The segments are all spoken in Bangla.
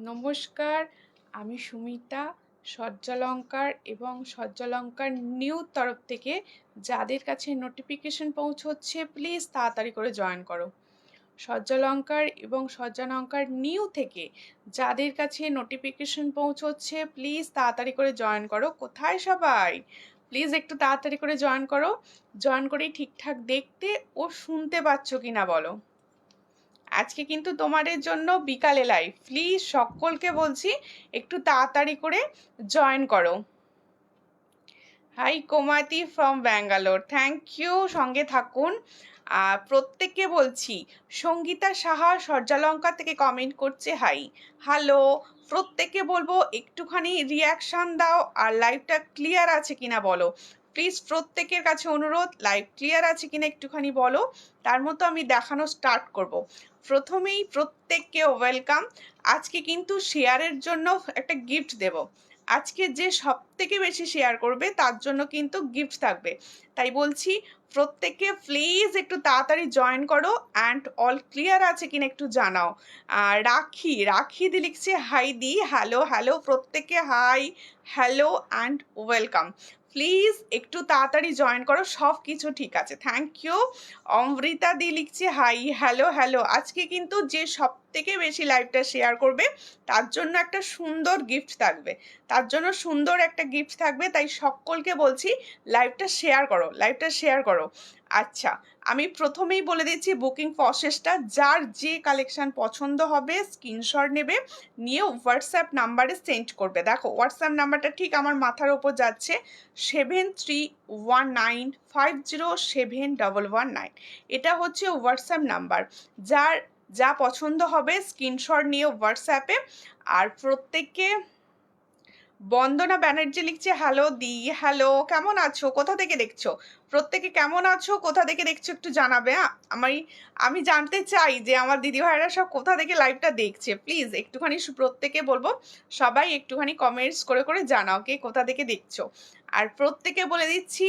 নমস্কার, আমি সুমিতা সজ্জালঙ্কার এবং সজ্জালঙ্কার নিউ তরফ থেকে যাদের কাছে নোটিফিকেশন পৌঁছচ্ছে প্লিজ তাড়াতাড়ি করে জয়েন করো। সজ্জালঙ্কার এবং সজ্জালঙ্কার নিউ থেকে যাদের কাছে নোটিফিকেশন পৌঁছচ্ছে প্লিজ তাড়াতাড়ি করে জয়েন করো। কোথায় সবাই? প্লিজ একটু তাড়াতাড়ি করে জয়েন করো। জয়েন করেই ঠিকঠাক দেখতে ও শুনতে পাচ্ছ কিনা বলো। আজকে কিন্তু তোমাদের জন্য বিকালে লাইভ, প্লিজ সকলকে বলছি একটু তাড়াতাড়ি করে জয়েন করো। Hi Komati from Bangalore, thank you, সঙ্গে থাকুন। প্রত্যেককে বলছি, সঙ্গীতা সাহা সজ্জালঙ্কা থেকে কমেন্ট করছে হাই, হ্যালো। প্রত্যেককে বলবো একটুখানি রিয়াকশন দাও আর লাইভটা ক্লিয়ার আছে কিনা বলো। প্লিজ প্রত্যেকের কাছে অনুরোধ, লাইভ ক্লিয়ার আছে কিনা একটুখানি বলো, তার মতো আমি দেখানো স্টার্ট করব। প্রথমেই প্রত্যেককে ওয়েলকাম। আজকে কিন্তু শেয়ারের জন্য একটা গিফট দেব। আজকে যে সব থেকে বেশি শেয়ার করবে তার জন্য কিন্তু গিফট থাকবে। তাই বলছি প্রত্যেককে প্লিজ একটু তাড়াতাড়ি জয়েন করো অ্যান্ড অল ক্লিয়ার আছে কিনা একটু জানাও। আর রাখি দি লিখছে হাই দি, হ্যালো হ্যালো, প্রত্যেককে hi hello and welcome. Please একটু তাড়াতাড়ি জয়েন করো, সব কিছু ঠিক আছে, থ্যাংক ইউ। অমৃতা দি লিখছে হাই হ্যালো হ্যালো। আজকে কিন্তু যে সব থেকে বেশি লাইভটা শেয়ার করবে তার জন্য একটা সুন্দর গিফট থাকবে, তার জন্য সুন্দর একটা গিফট থাকবে। তাই সকলকে বলছি লাইভটা শেয়ার করো, লাইভটা শেয়ার করো। আচ্ছা, আমি প্রথমেই বলে দিচ্ছি বুকিং প্রসেসটা। যার যে কালেকশন পছন্দ হবে স্ক্রিনশট নেবে, নিয়ে হোয়াটসঅ্যাপ নাম্বারে সেন্ড করবে। দেখো হোয়াটসঅ্যাপ নাম্বারটা ঠিক আমার মাথার ওপর যাচ্ছে, 7319507119। এটা হচ্ছে হোয়াটসঅ্যাপ নাম্বার। যা পছন্দ হবে স্ক্রিনশট নিয়ে হোয়াটসঅ্যাপে। আর প্রত্যেককে বন্দনা ব্যানার্জি লিখছে হ্যালো দি, হ্যালো, কেমন আছো, কোথা থেকে দেখছো? প্রত্যেকে কেমন আছো, কোথা থেকে দেখছো একটু জানাবে। আমি জানতে চাই যে আমার দিদি ভাইরা সব কোথা থেকে লাইভটা দেখছে। প্লিজ একটুখানি প্রত্যেকে বলবো সবাই একটুখানি কমেন্টস করে করে জানাও কে কোথা থেকে দেখছো। আর প্রত্যেকে বলে দিচ্ছি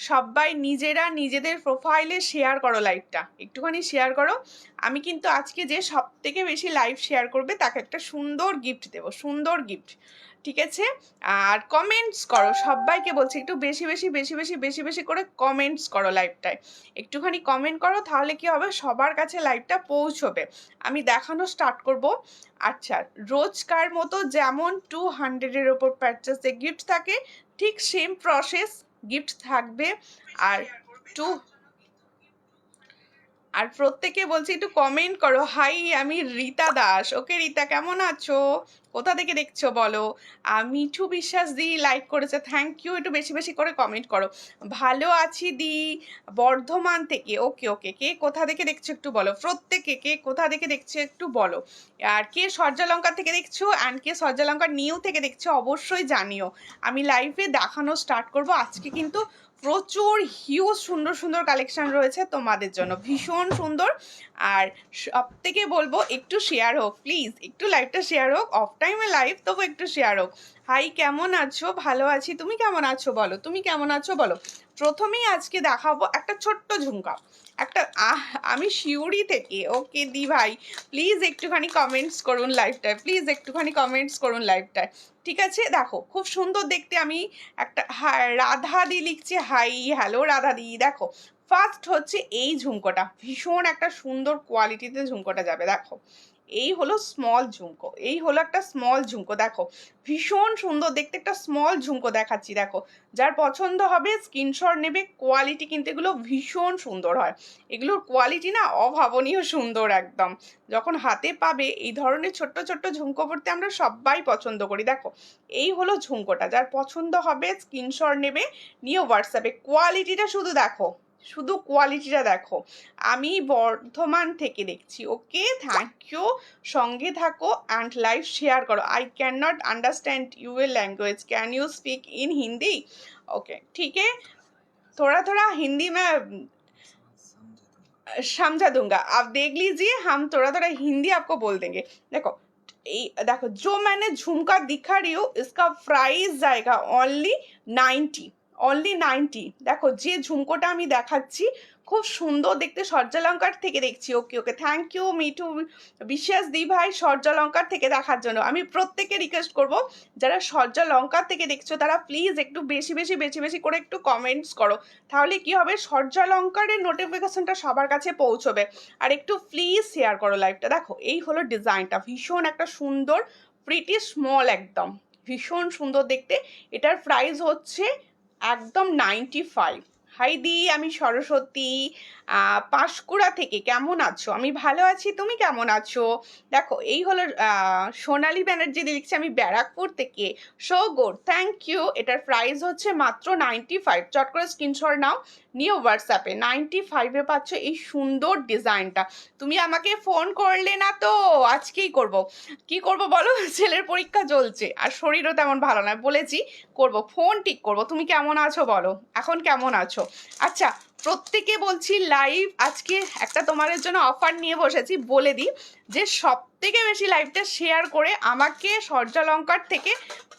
সবাই নিজেরা নিজেদের প্রোফাইলে শেয়ার করো, লাইভটা একটুখানি শেয়ার করো। আমি কিন্তু আজকে যে সব থেকে বেশি লাইভ শেয়ার করবে তাকে একটা সুন্দর গিফট দেবো, সুন্দর গিফট, ঠিক আছে? আর কমেন্টস করো, সবাইকে বলছি একটু বেশি বেশি বেশি বেশি বেশি বেশি করে কমেন্টস করো লাইভটায়। একটুখানি কমেন্ট করো, তাহলে কি হবে সবার কাছে লাইভটা পৌঁছবে। আমি দেখানো স্টার্ট করব। আচ্ছা, রোজকার মতো যেমন 200-এর ওপর পারচেসে গিফট থাকে, ঠিক সেম প্রসেস গিফট থাকবে। আর টু আর প্রত্যেকে বলছি একটু কমেন্ট করো। হাই, আমি রীতা দাস। ওকে রীতা, কেমন আছো, কোথা থেকে দেখছো বলো। মিঠু বিশ্বাস দি লাইক করেছে, থ্যাংক ইউ। একটু বেশি বেশি করে কমেন্ট করো। ভালো আছি দি, বর্ধমান থেকে। ওকে ওকে, কে কোথা থেকে দেখছো একটু বলো। প্রত্যেকে কে কোথা থেকে দেখছো একটু বলো। আর কে সজ্জালঙ্কা থেকে দেখছো অ্যান্ড কে সজ্জালঙ্কা নিউ থেকে দেখছো অবশ্যই জানিও। আমি লাইভে দেখানো স্টার্ট করব। আজকে কিন্তু প্রচুর হিউজ সুন্দর সুন্দর কালেকশন রয়েছে তোমাদের জন্য, ভীষণ সুন্দর। আর সব থেকে বলবো একটু শেয়ার হোক, প্লিজ একটু লাইভটা শেয়ার হোক। অফ টাইমে লাইভ, তবু একটু শেয়ার হোক। হাই, কেমন আছো? ভালো আছি, তুমি কেমন আছো বলো, তুমি কেমন আছো বলো। প্রথমেই আজকে দেখাবো একটা ছোট্ট ঝুমকা, একটা আমি শিউরি থেকে। ওকে দি ভাই, প্লিজ একটুখানি কমেন্টস করুন লাইভটায়, প্লিজ একটুখানি কমেন্টস করুন লাইভটায়, ঠিক আছে? দেখো খুব সুন্দর দেখতে। আমি একটা রাধা দি লিখছে হাই হ্যালো রাধা দি। দেখো ফার্স্ট হচ্ছে এই ঝুমকোটা, ভীষণ একটা সুন্দর কোয়ালিটিতে ঝুমকোটা যাবে। দেখো এই হলো স্মল ঝুমকো, এই হলো একটা স্মল ঝুমকো। দেখো ভীষণ সুন্দর দেখতে একটা স্মল ঝুমকো দেখাচ্ছি। দেখো যার পছন্দ হবে স্ক্রিনশট নেবে। কোয়ালিটি কিন্তু এগুলো ভীষণ সুন্দর হয়, এগুলোর কোয়ালিটি না অভাবনীয় সুন্দর একদম। যখন হাতে পাবে এই ধরনের ছোট্ট ছোট্ট ঝুমকো পরতে আমরা সবাই পছন্দ করি। দেখো এই হলো ঝুমকোটা, যার পছন্দ হবে স্ক্রিনশট নেবে, নিয়ে হোয়াটসঅ্যাপে। কোয়ালিটিটা শুধু দেখো, শুধু কোয়ালিটিটা দেখো। আমি বর্ধমান থেকে দেখছি। Okay, thank you. সঙ্গে থাকো অ্যান্ড লাইভ শেয়ার করো। I can not understand your language, can you speak in Hindi? Okay ठीक है, थोड़ा थोड़ा हिंदी में समझा दूंगा, आप देख लीजिए, हम थोड़ा थोड़ा हिंदी आपको बोल देंगे। देखो देखो जो मैंने झुमका दिखा रही हूँ इसका प्राइस जाएगा ओनली 90, ओनली 90। देखो যে ঝুমকোটা আমি দেখাচ্ছি খুব সুন্দর দেখতে সূর্যালঙ্কার থেকে দেখছি। ওকে ওকে, থ্যাংক ইউ মিঠু বিশ্বাস দি ভাই সূর্যালঙ্কার থেকে দেখার জন্য। আমি প্রত্যেককে রিকোয়েস্ট করব যারা সূর্যালঙ্কার থেকে দেখছো তারা প্লিজ একটু বেশি বেশি বেশি বেশি করে একটু কমেন্টস করো, তাহলে কি হবে সূর্যালঙ্কারের নোটিফিকেশনটা সবার কাছে পৌঁছবে। আর একটু প্লিজ শেয়ার করো লাইভটা। দেখো এই হলো ডিজাইনটা, ভীষণ একটা সুন্দর প্রিটি স্মল, একদম ভীষণ সুন্দর দেখতে। এটার প্রাইস হচ্ছে একদম 95। হাই দি, আমি সরস্বতী পাঁশকুড়া থেকে, কেমন আছো? আমি ভালো আছি, তুমি কেমন আছো? দেখো এই হলো সোনালী ব্যানার্জি লিখছে আমি ব্যারাকপুর থেকে। So good, thank you. এটার প্রাইস হচ্ছে মাত্র 95। চট করে স্ক্রিনশট নাও, নিও হোয়াটসঅ্যাপে। 95-এ পাচ্ছ এই সুন্দর ডিজাইনটা। তুমি আমাকে ফোন করলে না তো, আজকেই করব। কি করব বলো, ছেলের পরীক্ষা চলছে আর শরীরও তেমন ভালো নয়, বলেছি করব, ফোন ঠিক করব। তুমি কেমন আছো বলো, এখন কেমন আছো? আচ্ছা, প্রত্যেকে বলছি লাইভ আজকে একটা তোমাদের জন্য অফার নিয়ে বসেছি, বলে দিই যে সব থেকে বেশি লাইভটা শেয়ার করে আমাকে সূর্যালঙ্কার থেকে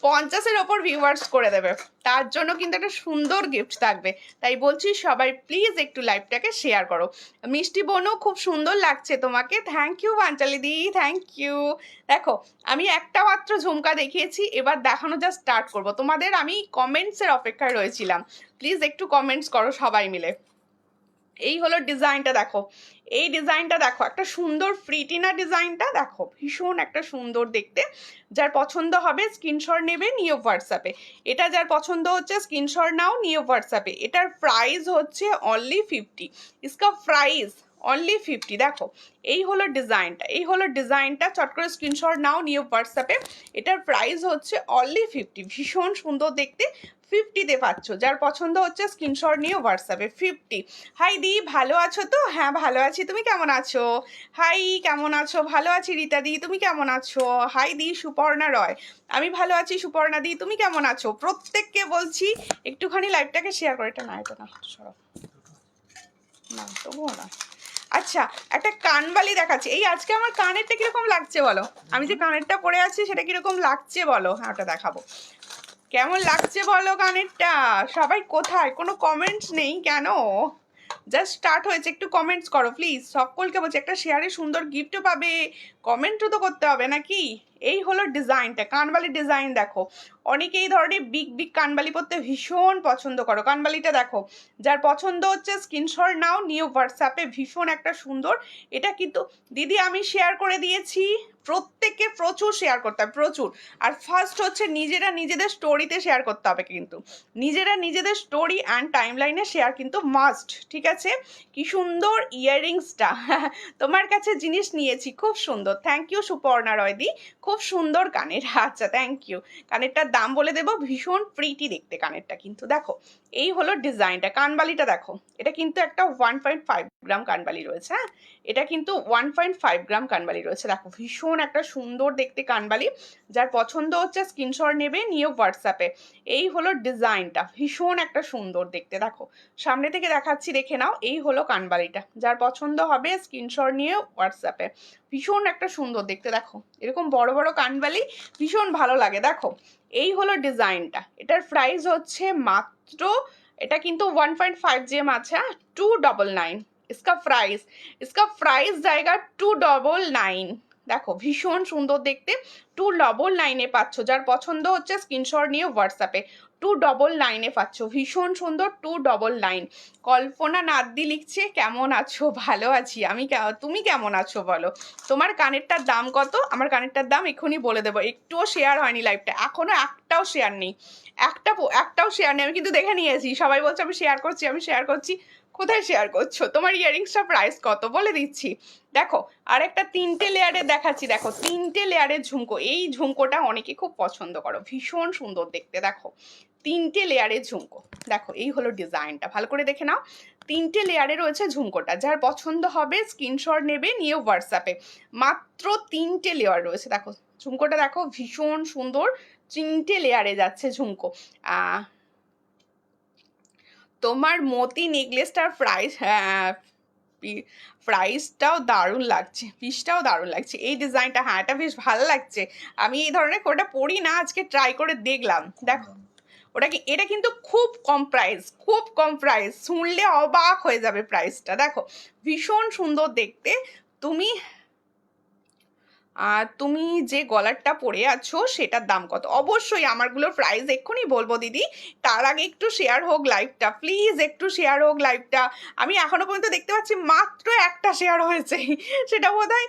50-এর ওপর ভিউয়ার্স করে দেবে, তার জন্য কিন্তু একটা সুন্দর গিফট থাকবে। তাই বলছি সবাই প্লিজ একটু লাইভটাকে শেয়ার করো। মিষ্টি বোনও খুব সুন্দর লাগছে তোমাকে, thank you Panchali di, thank you. দেখো আমি একটা মাত্র ঝুমকা দেখিয়েছি, এবার দেখানো যা স্টার্ট করব। তোমাদের আমি কমেন্টসের অপেক্ষায় রয়েছিলাম, প্লিজ একটু কমেন্টস করো সবাই মিলে। এই হলো ডিজাইনটা, দেখো এই ডিজাইনটা দেখো, একটা সুন্দর প্রিটিনা ডিজাইনটা দেখো, ভীষণ একটা সুন্দর দেখতে। যার পছন্দ হবে স্ক্রিনশট নেবে, নিও হোয়াটসঅ্যাপে। এটা যার পছন্দ হচ্ছে স্ক্রিনশট নাও, নিও হোয়াটসঅ্যাপে। এটার প্রাইস হচ্ছে অনলি 50। ইসকা price only 50। দেখো এই হলো ডিজাইনটা, এই হলো ডিজাইনটা, চট করে স্ক্রিনশট নাও, নিও হোয়াটসঅ্যাপে। এটার প্রাইস হচ্ছে অনলি 50, ভীষণ সুন্দর দেখতে। 50-তে পাচ্ছ, যার পছন্দ হচ্ছে স্ক্রিনশট নিয়ে হোয়াটসঅ্যাপে। 50। হাই দি, ভালো আছো তো? হ্যাঁ ভালো আছি, তুমি কেমন আছো? হাই, কেমন আছো? ভালো আছি রীতা দি, তুমি কেমন আছো? হাই দি, সুপর্ণা রয়, আমি ভালো আছি সুপর্ণা দি, তুমি কেমন আছো? প্রত্যেককে বলছি একটুখানি লাইভটাকে শেয়ার করে। এটা না, এটা না, সরো না, তবুও না। আচ্ছা, একটা কানবালি দেখাচ্ছি। এই আজকে আমার কানেরটা কিরকম লাগছে বলো, আমি যে কানেরটা পরে আছি সেটা কিরকম লাগছে বলো। হ্যাঁ ওটা দেখাবো, কেমন লাগছে বলো কানেরটা। সবাই কোথায়, কোনো কমেন্টস নেই কেন? জাস্ট স্টার্ট হয়েছে, একটু কমেন্টস করো প্লিজ। সকলকে বলছি একটা শেয়ারে সুন্দর গিফটও পাবে, কমেন্টও তো করতে হবে নাকি। এই হলো ডিজাইনটা, কানবালি ডিজাইন দেখো। অনেকে এই ধরনের বিগ বিগ কানবালি পরতে ভীষণ পছন্দ করো। কানবালিটা দেখো, যার পছন্দ হচ্ছে স্ক্রিনশট নাও, নিও হোয়াটসঅ্যাপে। ভীষণ একটা সুন্দর। এটা কিন্তু দিদি আমি শেয়ার করে দিয়েছি, প্রত্যেককে প্রচুর শেয়ার করতে হবে, প্রচুর। আর ফার্স্ট হচ্ছে নিজেরা নিজেদের স্টোরিতে শেয়ার করতে হবে, কিন্তু নিজেরা নিজেদের স্টোরি অ্যান্ড টাইমলাইনে শেয়ার কিন্তু মাস্ট, ঠিক আছে? কি সুন্দর ইয়াররিংসটা, তোমার কাছে জিনিস নিয়েছি, খুব সুন্দর। থ্যাংক ইউ সুপর্ণা রয়দি, খুব সুন্দর কানের। আচ্ছা থ্যাংক ইউ। কানেরটার দাম বলে দেবো, ভীষণ প্রিটি দেখতে কানেরটা কিন্তু। দেখো এই হলো ডিজাইনটা, কানবালিটা দেখো। এটা কিন্তু একটা 1.5 গ্রাম কানবালি রয়েছে। হ্যাঁ, এটা কিন্তু 1.5 গ্রাম কানবালি রয়েছে। দেখো ভীষণ একটা সুন্দর দেখতে কানবালি, যার পছন্দ হচ্ছে স্ক্রিনশট নেবে, নিয়ে হোয়াটসঅ্যাপে। এই হলো ডিজাইনটা, ভীষণ একটা সুন্দর দেখতে। দেখো সামনে থেকে দেখাচ্ছি, দেখে নাও। এই হলো কানবালিটা, যার পছন্দ হবে স্ক্রিনশট নিয়ে হোয়াটসঅ্যাপে। ভীষণ একটা সুন্দর দেখতে, দেখো এরকম বড় বড় কানবালি ভীষণ ভালো লাগে। দেখো এই হলো ডিজাইনটা, এটার প্রাইস হচ্ছে মাত্র, এটা কিন্তু 1.5 জেম আছে, 299। इसका प्राइस जाएगा 299। দেখো ভীষণ সুন্দর দেখতে, 299-এ পাচ্ছ। যার পছন্দ হচ্ছে স্ক্রিনশট নিয়ে হোয়াটসঅ্যাপে। 299-এ পাচ্ছ, ভীষণ সুন্দর, 299। কল্পনা নাদ্দি লিখছে কেমন আছো? ভালো আছি আমি, তুমি কেমন আছো বলো? তোমার কানেরটার দাম কত? আমার কানেরটার দাম এক্ষুনি বলে দেবো। একটুও শেয়ার হয়নি লাইভটা, এখনো একটাও শেয়ার নেই, একটাও শেয়ার নেই। আমি কিন্তু দেখে নিয়েছি, সবাই বলছে আমি শেয়ার করছি, আমি শেয়ার করছি। কোথায় শেয়ার করছো? তোমার ইয়ারিংসটার প্রাইস কত বলে দিচ্ছি। দেখো আর একটা 3টে লেয়ারের দেখাচ্ছি, দেখো 3টে লেয়ারের ঝুমকো। এই ঝুমকোটা অনেকে খুব পছন্দ করো, ভীষণ সুন্দর দেখতে। দেখো 3টে লেয়ারের ঝুমকো, দেখো এই হলো ডিজাইনটা, ভালো করে দেখে নাও। 3টে লেয়ারে রয়েছে ঝুমকোটা, যার পছন্দ হবে স্ক্রিনশট নেবে, নিয়ে হোয়াটসঅ্যাপে। মাত্র 3টে লেয়ার রয়েছে। দেখো ঝুমকোটা দেখো, ভীষণ সুন্দর, 3টে লেয়ারে যাচ্ছে ঝুমকো। তোমার মতি নেকলেসটার প্রাইস, হ্যাঁ প্রাইসটাও দারুণ লাগছে, পিসটাও দারুণ লাগছে। এই ডিজাইনটা, হ্যাঁ এটা বেশ ভালো লাগছে। আমি এই ধরনের কোটা পরি না, আজকে ট্রাই করে দেখলাম। দেখো ওটা কি, এটা কিন্তু খুব কম প্রাইস, খুব কম প্রাইস, শুনলে অবাক হয়ে যাবে প্রাইসটা। দেখো ভীষণ সুন্দর দেখতে। তুমি তুমি যে গলারটা পরে আছো সেটার দাম কত? অবশ্যই আমারগুলোর প্রাইস এক্ষুনি বলবো দিদি, তার আগে একটু শেয়ার হোক লাইভটা, প্লিজ একটু শেয়ার হোক লাইভটা। আমি এখনো পর্যন্ত দেখতে পাচ্ছি মাত্র একটা শেয়ার হয়েছে, সেটা বোধহয়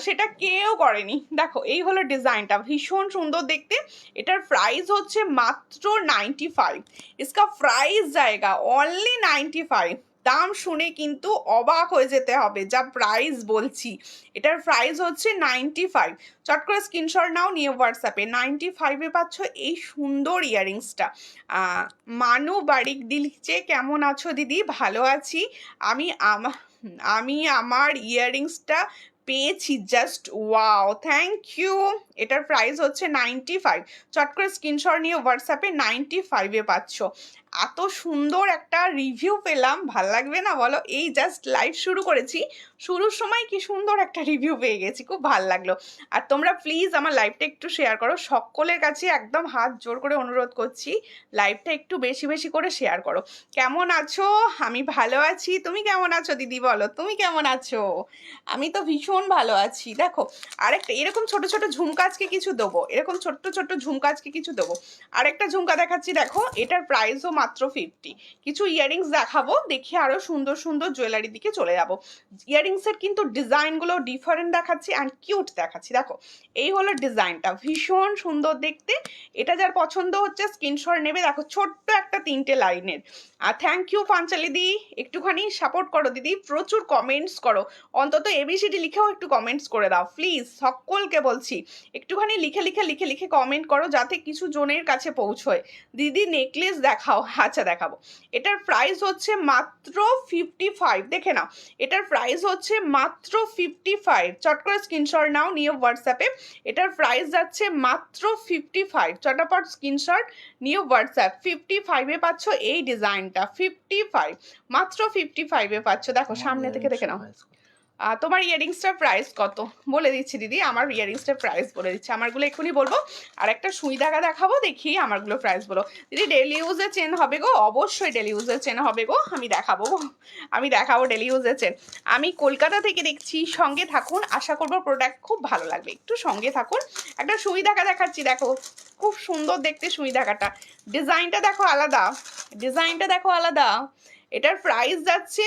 সেটা কেউ করেনি। দেখো এই হলো ডিজাইনটা, ভীষণ সুন্দর দেখতে। এটার প্রাইস হচ্ছে মাত্র 95। इसका প্রাইস জায়গা অনলি 95। দাম শুনে কিন্তু অবাক হয়ে যেতে হবে যা প্রাইস বলছি। এটার প্রাইস হচ্ছে 95। চট করে স্ক্রিনশট নাও, নিয়ে হোয়াটসঅ্যাপে। 95-এ পাচ্ছ এই সুন্দর ইয়াররিংসটা। মানু বারিক দিলচে, কেমন আছো দিদি? ভালো আছি। আমি আমার ইয়াররিংসটা পেয়েছি, জাস্ট ওয়াও, থ্যাংক ইউ। এটার প্রাইস হচ্ছে 95। চট করে স্ক্রিনশট নিয়ে হোয়াটসঅ্যাপে 95-এ পাচ্ছ। এত সুন্দর একটা রিভিউ পেলাম, ভাল লাগবে না বলো? এই জাস্ট লাইভ শুরু করেছি, শুরুর সময় কি সুন্দর একটা রিভিউ পেয়ে গেছি, খুব ভাল লাগলো। আর তোমরা প্লিজ আমার লাইভটা একটু শেয়ার করো, সকলের কাছে একদম হাত জোর করে অনুরোধ করছি, লাইভটা একটু বেশি বেশি করে শেয়ার করো। কেমন আছো? আমি ভালো আছি। তুমি কেমন আছো দিদি? বলো তুমি কেমন আছো? আমি তো ভীষণ ভালো আছি। দেখো আরেকটা এরকম ছোট ছোট ঝুমকা আজকে কিছু দেবো, এরকম ছোট্ট ছোট্ট ঝুমকা আজকে কিছু দেবো। আরেকটা ঝুমকা দেখাচ্ছি, দেখো এটার প্রাইসও মাত্র 50। কিছু ইয়াররিংস দেখাবো, দেখি আরো সুন্দর সুন্দর জুয়েলারির দিকে চলে যাবো। ইয়াররিংসের কিন্তু ডিজাইনগুলো ডিফারেন্ট দেখাচ্ছি অ্যান্ড কিউট দেখাচ্ছি। দেখো এই হলো ডিজাইনটা, ভীষণ সুন্দর দেখতে। এটা যার পছন্দ হচ্ছে স্ক্রিনশট নেবে। দেখো ছোট্ট একটা 3টে লাইনের। আর থ্যাংক ইউ পাঞ্চালি দি, একটুখানি সাপোর্ট করো দিদি, প্রচুর কমেন্টস করো, অন্তত এবিসিডি লিখেও একটু কমেন্টস করে দাও প্লিজ, সকলকে বলছি একটুখানি লিখে লিখে লিখে লিখে কমেন্ট করো যাতে কিছু জনের কাছে পৌঁছয়। দিদি নেকলেস দেখাও। আচ্ছা দেখাবো। এটার প্রাইস হচ্ছে মাত্র 55, দেখে নাও। এটার প্রাইস হচ্ছে মাত্র 55। চট করে স্ক্রিনশট নাও, নিয়ে হোয়াটসঅ্যাপে। এটার প্রাইস যাচ্ছে মাত্র 55। চটাপট স্ক্রিনশট নিয়ে হোয়াটসঅ্যাপ। 55-এ পাচ্ছ এই ডিজাইনটা, 55, মাত্র 55-এ পাচ্ছ। দেখো সামনে থেকে দেখে নাও। তোমার ইয়াররিংসটার প্রাইস কত বলে দিচ্ছি দিদি, আমার ইয়াররিংসটার প্রাইস বলে দিচ্ছি, আমারগুলো এক্ষুনি বলবো। আর একটা সুই দাগা দেখাবো, দেখি আমারগুলো প্রাইস বলো। দিদি ডেলি ইউজের চেন হবে গো? অবশ্যই ডেলি ইউজের চেন হবে গো, আমি দেখাবো ডেলি ইউজের চেন। আমি কলকাতা থেকে দেখছি, সঙ্গে থাকুন, আশা করবো প্রোডাক্ট খুব ভালো লাগবে, একটু সঙ্গে থাকুন। একটা সুই দাগা দেখাচ্ছি, দেখো খুব সুন্দর দেখতে সুই দাগাটা, ডিজাইনটা দেখো আলাদা, ডিজাইনটা দেখো আলাদা। এটার প্রাইস যাচ্ছে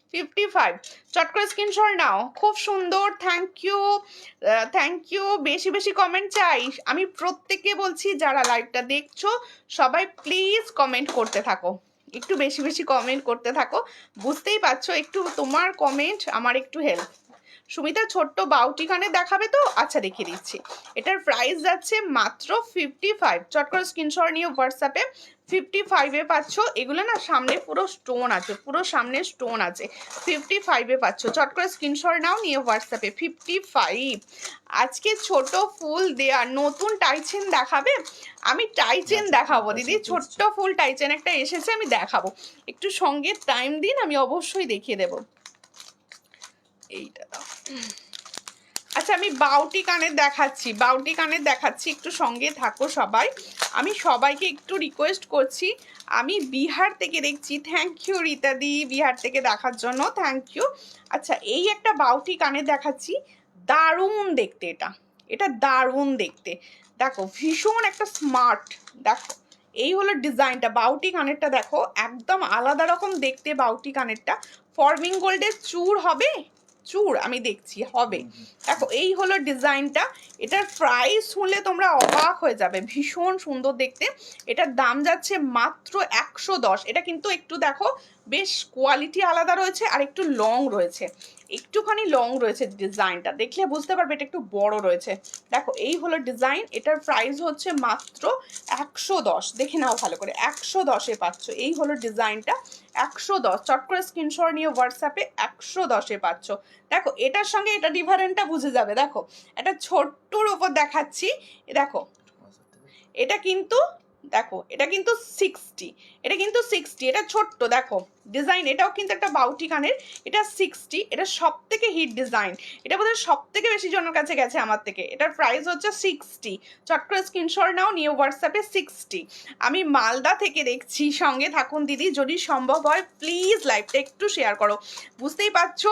55। চট করে স্ক্রিনশট নাও, খুব সুন্দর। Thank you. বেশি বেশি কমেন্ট চাই, আমি প্রত্যেককে বলছি যারা লাইভটা দেখছো সবাই প্লিজ কমেন্ট করতে থাকো, একটু বেশি বেশি কমেন্ট করতে থাকো, বুঝতেই পারছো একটু তোমার কমেন্ট আমার একটু হেল্প। সুমিতা ছোট্ট বাউটি কানে দেখাবে তো? আচ্ছা দেখিয়ে দিচ্ছি। এটার প্রাইস যাচ্ছে মাত্র 55। চট করে স্ক্রিনশট নিয়ে হোয়াটসঅ্যাপে। 55-এ পাচ্ছ। এগুলো না সামনে পুরো স্টোন আছে, পুরো সামনে স্টোন আছে। 55-এ পাচ্ছ, চট করে স্ক্রিনশট নাও, নিয়ে হোয়াটসঅ্যাপে। 55। আজকে ছোট ফুল দেয়া নতুন টাইচেন দেখাবে? আমি টাইচেন দেখাবো দিদি, ছোট্ট ফুল টাইচেন একটা এসেছে, আমি দেখাবো। একটু সঙ্গে টাইম দিন, আমি অবশ্যই দেখিয়ে দেবো। এইটা দাও। আচ্ছা আমি বাউটি কানের দেখাচ্ছি, একটু সঙ্গে থাকো সবাই। আমি সবাইকে একটু রিকোয়েস্ট করছি, আমি বিহার থেকে দেখছি। থ্যাংক ইউ রীতাদি, বিহার থেকে দেখার জন্য থ্যাংক ইউ। আচ্ছা এই একটা বাউটি কানের দেখাচ্ছি, দারুণ দেখতে, এটা দারুণ দেখতে। দেখো ভীষণ একটা স্মার্ট, দেখো এই হলো ডিজাইনটা। বাউটি কানেরটা দেখো একদম আলাদা রকম দেখতে, বাউটি কানেরটা। ফর্মিং গোল্ডের চূড় হবে, চূড় আমি দেখছি হবে। দেখো এই হলো ডিজাইনটা। এটার প্রাইস শুনলে তোমরা অবাক হয়ে যাবে, ভীষণ সুন্দর দেখতে। এটার দাম যাচ্ছে মাত্র 110। এটা কিন্তু একটু দেখো বেশ কোয়ালিটি আলাদা রয়েছে, আর একটু লং রয়েছে, একটুখানি লং রয়েছে। ডিজাইনটা দেখলে বুঝতে পারবে এটা একটু বড় রয়েছে। দেখো এই হলো ডিজাইন। এটার প্রাইস হচ্ছে মাত্র 110। দেখে নাও ভালো করে, 110-এ পাচ্ছ। এই হলো ডিজাইনটা, 110। চট করে স্ক্রিনশট নিয়ে হোয়াটসঅ্যাপে। 110-এ পাচ্ছ। দেখো এটার সঙ্গে এটা ডিফারেন্টটা বুঝে যাবে। দেখো একটা ছোট্টর ওপর দেখাচ্ছি, দেখো এটা কিন্তু দেখো এটা কিন্তু 60, এটা কিন্তু 60, এটা ছোট্ট দেখো ডিজাইন, এটাও কিন্তু একটা বাউটি কানের, এটা 60, এটা সব থেকে হিট ডিজাইন, এটা বোধহয় সব থেকে বেশি জনের কাছে গেছে আমার থেকে। এটার প্রাইস হচ্ছে 60, চট করে স্ক্রিনশট নাও, নিয়ে হোয়াটসঅ্যাপে 60। আমি মালদা থেকে দেখছি, সঙ্গে থাকুন দিদি, যদি সম্ভব হয় প্লিজ লাইভটা একটু শেয়ার করো। বুঝতেই পারছো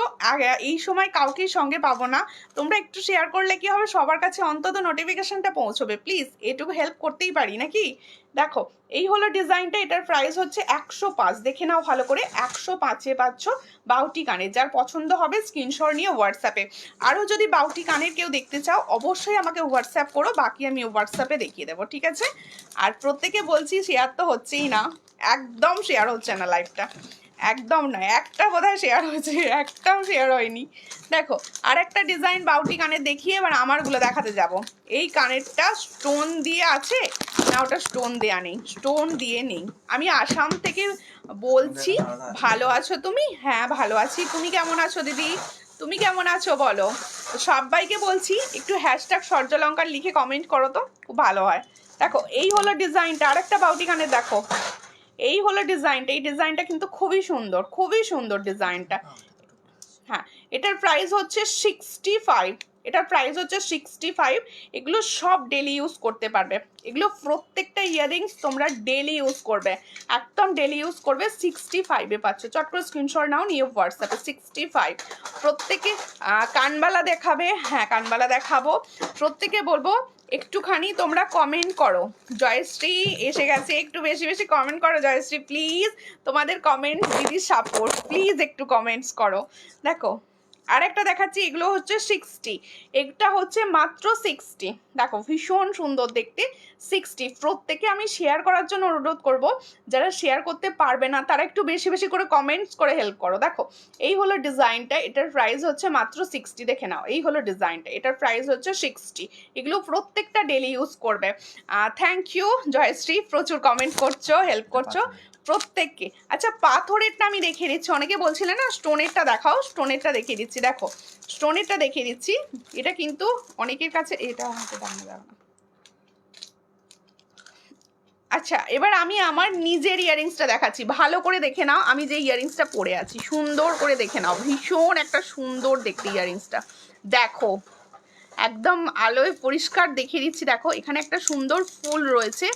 এই সময় কাউকেই সঙ্গে পাবো না, তোমরা একটু শেয়ার করলে কি হবে, সবার কাছে অন্তত নোটিফিকেশনটা পৌঁছবে, প্লিজ এটুকু হেল্প করতেই পারি নাকি। দেখো এই হলো ডিজাইনটা, এটার প্রাইস হচ্ছে 105, দেখে নাও ভালো করে, 105-এ পাচ্ছ বাউটি কানের। যার পছন্দ হবে স্ক্রিনশট নিয়ে হোয়াটসঅ্যাপে। আরও যদি বাউটি কানের কেউ দেখতে চাও অবশ্যই আমাকে হোয়াটসঅ্যাপ করো, বাকি আমি হোয়াটসঅ্যাপে দেখিয়ে দেবো, ঠিক আছে। আর প্রত্যেকে বলছি শেয়ার তো হচ্ছেই না, একদম শেয়ার হচ্ছে না লাইভটা, একদম নয়, একটা বোধহয় শেয়ার হয়েছে, একটাও শেয়ার হয়নি। দেখো আর একটা ডিজাইন বাউটি কানের দেখিয়ে এবার আমারগুলো দেখাতে যাব। এই কানেরটা স্টোন দিয়ে আছে না, ওটা স্টোন দেয়া নেই, স্টোন দিয়ে নেই। আমি আসাম থেকে বলছি, ভালো আছো তুমি? হ্যাঁ ভালো আছি, তুমি কেমন আছো দিদি? তুমি কেমন আছো বলো। সবাইকে বলছি একটু হ্যাশট্যাগ সূর্যলঙ্কার লিখে কমেন্ট করো তো, খুব ভালো হয়। দেখো এই হলো ডিজাইনটা, আরেকটা বাউটি কানের দেখো, এই হলো ডিজাইনটা, এই ডিজাইনটা কিন্তু খুবই সুন্দর, খুবই সুন্দর ডিজাইনটা। হ্যাঁ এটার প্রাইস হচ্ছে 65, এটার প্রাইস হচ্ছে 65। এগুলো সব ডেলি ইউজ করতে পারবে, এগুলো প্রত্যেকটা ইয়াররিংস তোমরা ডেলি ইউজ করবে, একদম ডেলি ইউজ করবে। 65-এ পাচ্ছ, চট করে স্ক্রিনশট নাও, নিয়ে হোয়াটসঅ্যাপে 65। প্রত্যেকে কানবালা দেখাবে, হ্যাঁ কানবালা দেখাবো। প্রত্যেকে বলবো একটুখানি তোমরা কমেন্ট করো। জয়শ্রী এসে গেছে, একটু বেশি বেশি কমেন্ট করো জয়শ্রী প্লিজ, তোমাদের কমেন্ট দিদির সাপোর্ট, প্লিজ একটু কমেন্টস করো। দেখো আরেকটা দেখাচ্ছি, এগুলো হচ্ছে 60, এটা হচ্ছে মাত্র 60। দেখো ভীষণ সুন্দর দেখতে, 60। প্রত্যেকে আমি শেয়ার করার জন্য অনুরোধ করব, যারা শেয়ার করতে পারবে না তারা একটু বেশি বেশি করে কমেন্টস করে হেল্প করো। দেখো এই হলো ডিজাইনটা, এটার প্রাইস হচ্ছে মাত্র 60, দেখে নাও এই হলো ডিজাইনটা, এটার প্রাইস হচ্ছে 60। এগুলো প্রত্যেকটা ডেলি ইউজ করবে। থ্যাংক ইউ জয়শ্রী, প্রচুর কমেন্ট করছো, হেল্প করছো প্রত্যেককে। আচ্ছা পাথরেরটা আমি দেখিয়ে দিচ্ছি, অনেকে বলছিলে না স্টোনেরটা দেখাও, স্টোনেরটা দেখিয়ে দিচ্ছি। দেখো স্টোনেরটা দেখিয়ে দিচ্ছি, এটা কিন্তু অনেকের কাছে, এটা আচ্ছা এবার আমি আমার নিজের ইয়ারিংসটা দেখাচ্ছি, ভালো করে দেখে নাও। আমি যে ইয়ারিংসটা পরে আছি সুন্দর করে দেখে নাও, ভীষণ একটা সুন্দর দেখতে ইয়ারিংসটা। দেখো একদম আলোয় পরিষ্কার দেখিয়ে দিচ্ছি, দেখো এখানে একটা সুন্দর ফুল রয়েছে,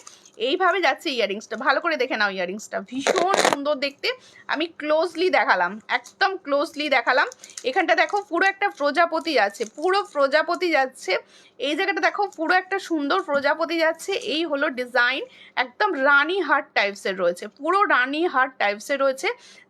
এইভাবে যাচ্ছে ইয়ারিংসটা, ভালো করে দেখে নাও ইয়ারিংসটা, ভীষণ সুন্দর দেখতে। আমি ক্লোজলি দেখালাম, একদম ক্লোজলি দেখালাম। এখানটা দেখো পুরো একটা প্রজাপতি আছে, পুরো প্রজাপতি যাচ্ছে, এই জায়গাটা দেখো পুরো একটা সুন্দর প্রজাপতি যাচ্ছে। এই হলো ডিজাইন, একদম রানী হার্ট টাইপসের রয়েছে, পুরো রানী হার্ট টাইপসের রয়েছে।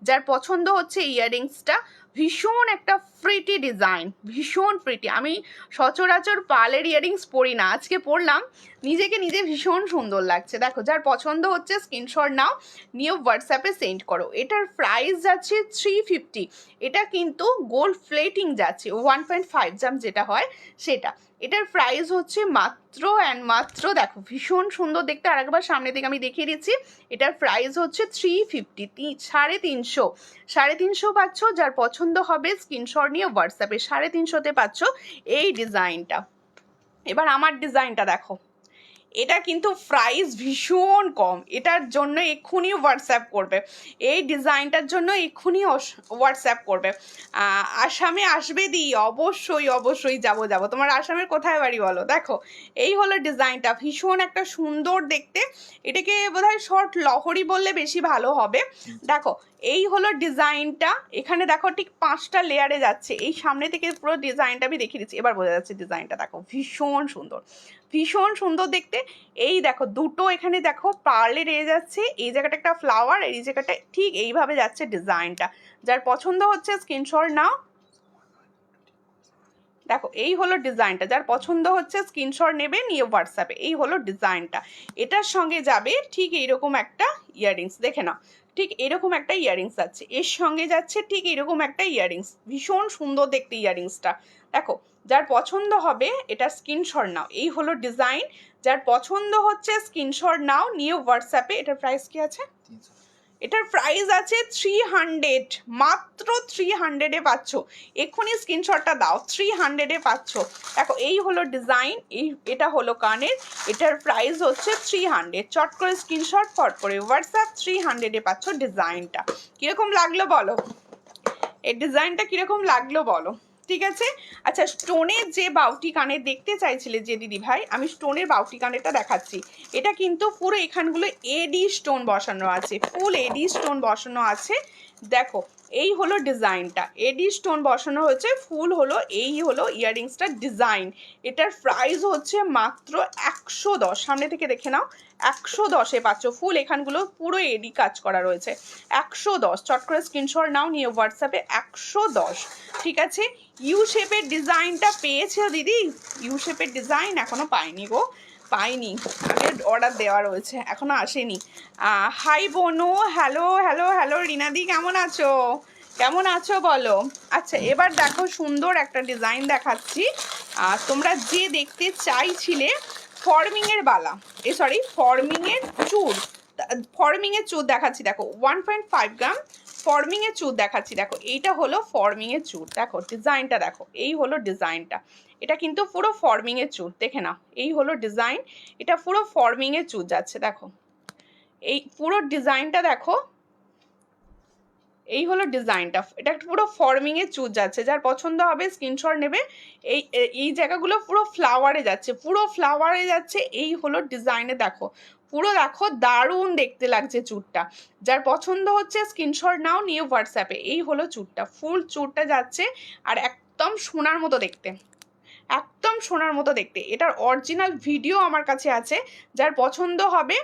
যার পছন্দ হচ্ছে ইয়ারিংসটা, ভীষণ একটা প্রিটি ডিজাইন, ভীষণ প্রিটি। আমি সচরাচর পার্লের ইয়ারিংস পরি না, আজকে পরলাম, নিজেকে নিজে ভীষণ সুন্দর লাগছে। দেখো যার পছন্দ হচ্ছে স্ক্রিনশট নাও, নিয়ে হোয়াটসঅ্যাপে সেন্ড করো। এটার প্রাইস যাচ্ছে 350, এটা কিন্তু গোল্ড প্লেটিং যাচ্ছে 1.5 জাম যেটা হয় সেটা। এটার প্রাইস হচ্ছে মাত্র অ্যান্ড মাত্র, দেখো ভীষণ সুন্দর দেখতে, আরেকবার সামনে থেকে আমি দেখিয়ে দিচ্ছি। এটার প্রাইস হচ্ছে 350, 350, 350 পাচ্ছ। যার পছন্দ হবে স্ক্রিনশট নিয়ে হোয়াটসঅ্যাপে 350-তে পাচ্ছ এই ডিজাইনটা। এবার আমার ডিজাইনটা দেখো, এটা কিন্তু প্রাইস ভীষণ কম, এটার জন্য এক্ষুনি হোয়াটসঅ্যাপ করবে, এই ডিজাইনটার জন্য এক্ষুনি হোয়াটসঅ্যাপ করবে। আসামে আসবে দি, অবশ্যই অবশ্যই যাবো যাবো। তোমার আসামের কোথায় বাড়ি বলো। দেখো এই হলো ডিজাইনটা, ভীষণ একটা সুন্দর দেখতে, এটাকে বোধহয় শর্ট লহরি বললে বেশি ভালো হবে। দেখো এই হলো ডিজাইনটা, এখানে দেখো ঠিক 5টা লেয়ারে যাচ্ছে, এই সামনে থেকে পুরো ডিজাইনটা আমি দেখিয়ে দিচ্ছি, এবার বোঝা যাচ্ছে ডিজাইনটা। দেখো ভীষণ সুন্দর, ভীষণ সুন্দর দেখতে। এই দেখো দুটো এখানে দেখো পার্লে রয়ে যাচ্ছে, এই জায়গাটা একটা ফ্লাওয়ার, এই জায়গাটা ঠিক এইভাবে যাচ্ছে ডিজাইনটা। যার পছন্দ হচ্ছে স্ক্রিনশট নাও। দেখো এই হলো ডিজাইনটা, যার পছন্দ হচ্ছে স্ক্রিনশট নেবে, নিয়ে হোয়াটসঅ্যাপে। এই হলো ডিজাইনটা, এটার সঙ্গে যাবে ঠিক এইরকম একটা ইয়াররিংস, দেখে নাও ঠিক এরকম একটা ইয়াররিংস আছে, এর সঙ্গে যাচ্ছে ঠিক এরকম একটা ইয়াররিংস, ভীষণ সুন্দর দেখতে ইয়াররিংসটা। দেখো যার পছন্দ হবে এটা স্ক্রিনশট নাও, এই হলো ডিজাইন। যার পছন্দ হচ্ছে স্ক্রিনশট নাও, নিয়ে হোয়াটসঅ্যাপে। এটার প্রাইস কি আছে? এটার প্রাইস আছে 300, মাত্র 300-এ পাচ্ছ। এক্ষুনি স্ক্রিনশটটা দাও, 300-এ পাচ্ছ। দেখো এই হলো ডিজাইন, এটা হলো কানের, এটার প্রাইস হচ্ছে 300। চট করে স্ক্রিনশট ফট করে হোয়াটসঅ্যাপ, 300-এ পাচ্ছ ডিজাইনটা। কিরকম লাগলো বলো, এই ডিজাইনটা কিরকম লাগলো বলো, ঠিক আছে। আচ্ছা, স্টোনের যে বাউটি কানের দেখতে চাইছিলে যে দিদি ভাই, আমি স্টোনের বাউটি কানেরটা দেখাচ্ছি। এটা কিন্তু পুরো এখানগুলো এডি স্টোন বসানো আছে, ফুল এডি স্টোন বসানো আছে। দেখো এই হলো ডিজাইনটা, এডি স্টোন বসানো হয়েছে, ফুল হলো এই হলো ইয়াররিংসটার ডিজাইন। এটার প্রাইস হচ্ছে মাত্র 110। সামনে থেকে দেখে নাও, 110-এ পাচ্ছ। ফুল এখানগুলো পুরো এডি কাজ করা রয়েছে, 110। চট করে স্ক্রিনশট নাও, নিয়ে হোয়াটসঅ্যাপে 110, ঠিক আছে। ইউ শেপের ডিজাইনটা পেয়েছে দিদি, ইউ শেপের ডিজাইন এখনো পাইনি গো, পাইনি, আগে অর্ডার দেওয়া রয়েছে, এখনো আসেনি। হাই বোনো, হ্যালো হ্যালো হ্যালো রিনাদি, কেমন আছো, কেমন আছো বলো। আচ্ছা এবার দেখো সুন্দর একটা ডিজাইন দেখাচ্ছি। তোমরা যে দেখতে চাইছিলে ফর্মিংয়ের বালা, সরি ফর্মিংয়ের চূড়, ফর্মিংয়ের চূড় দেখাচ্ছি। দেখো 1.5 গ্রাম ফর্মিংয়ের চূড় দেখাচ্ছি। দেখো এইটা হলো ফর্মিংয়ের চূড়, দেখো ডিজাইনটা দেখো, এই হলো ডিজাইনটা। এটা কিন্তু পুরো ফর্মিংয়ের চূড়, দেখে নাও, এই হলো ডিজাইন। এটা পুরো ফর্মিংয়ের চূড় যাচ্ছে, দেখো এই পুরো ডিজাইনটা দেখো, এই হলো ডিজাইনটা। এটা পুরো ফর্মিংয়ে চুজ যাচ্ছে, যার পছন্দ হবে স্ক্রিনশট নেবে। এই জায়গাগুলো পুরো ফ্লাওয়ারে যাচ্ছে, পুরো ফ্লাওয়ারে যাচ্ছে। এই হলো ডিজাইনে দেখো, পুরো দেখো দারুণ দেখতে লাগছে চুটটা। যার পছন্দ হচ্ছে স্ক্রিনশট নাও, নিয়ে হোয়াটসঅ্যাপে। এই হলো চুটটা, ফুল চুটটা যাচ্ছে, আর একদম সোনার মতো দেখতে, একদম সোনার মতো দেখতে। এটার অরিজিনাল ভিডিও আমার কাছে আছে, যার পছন্দ হবে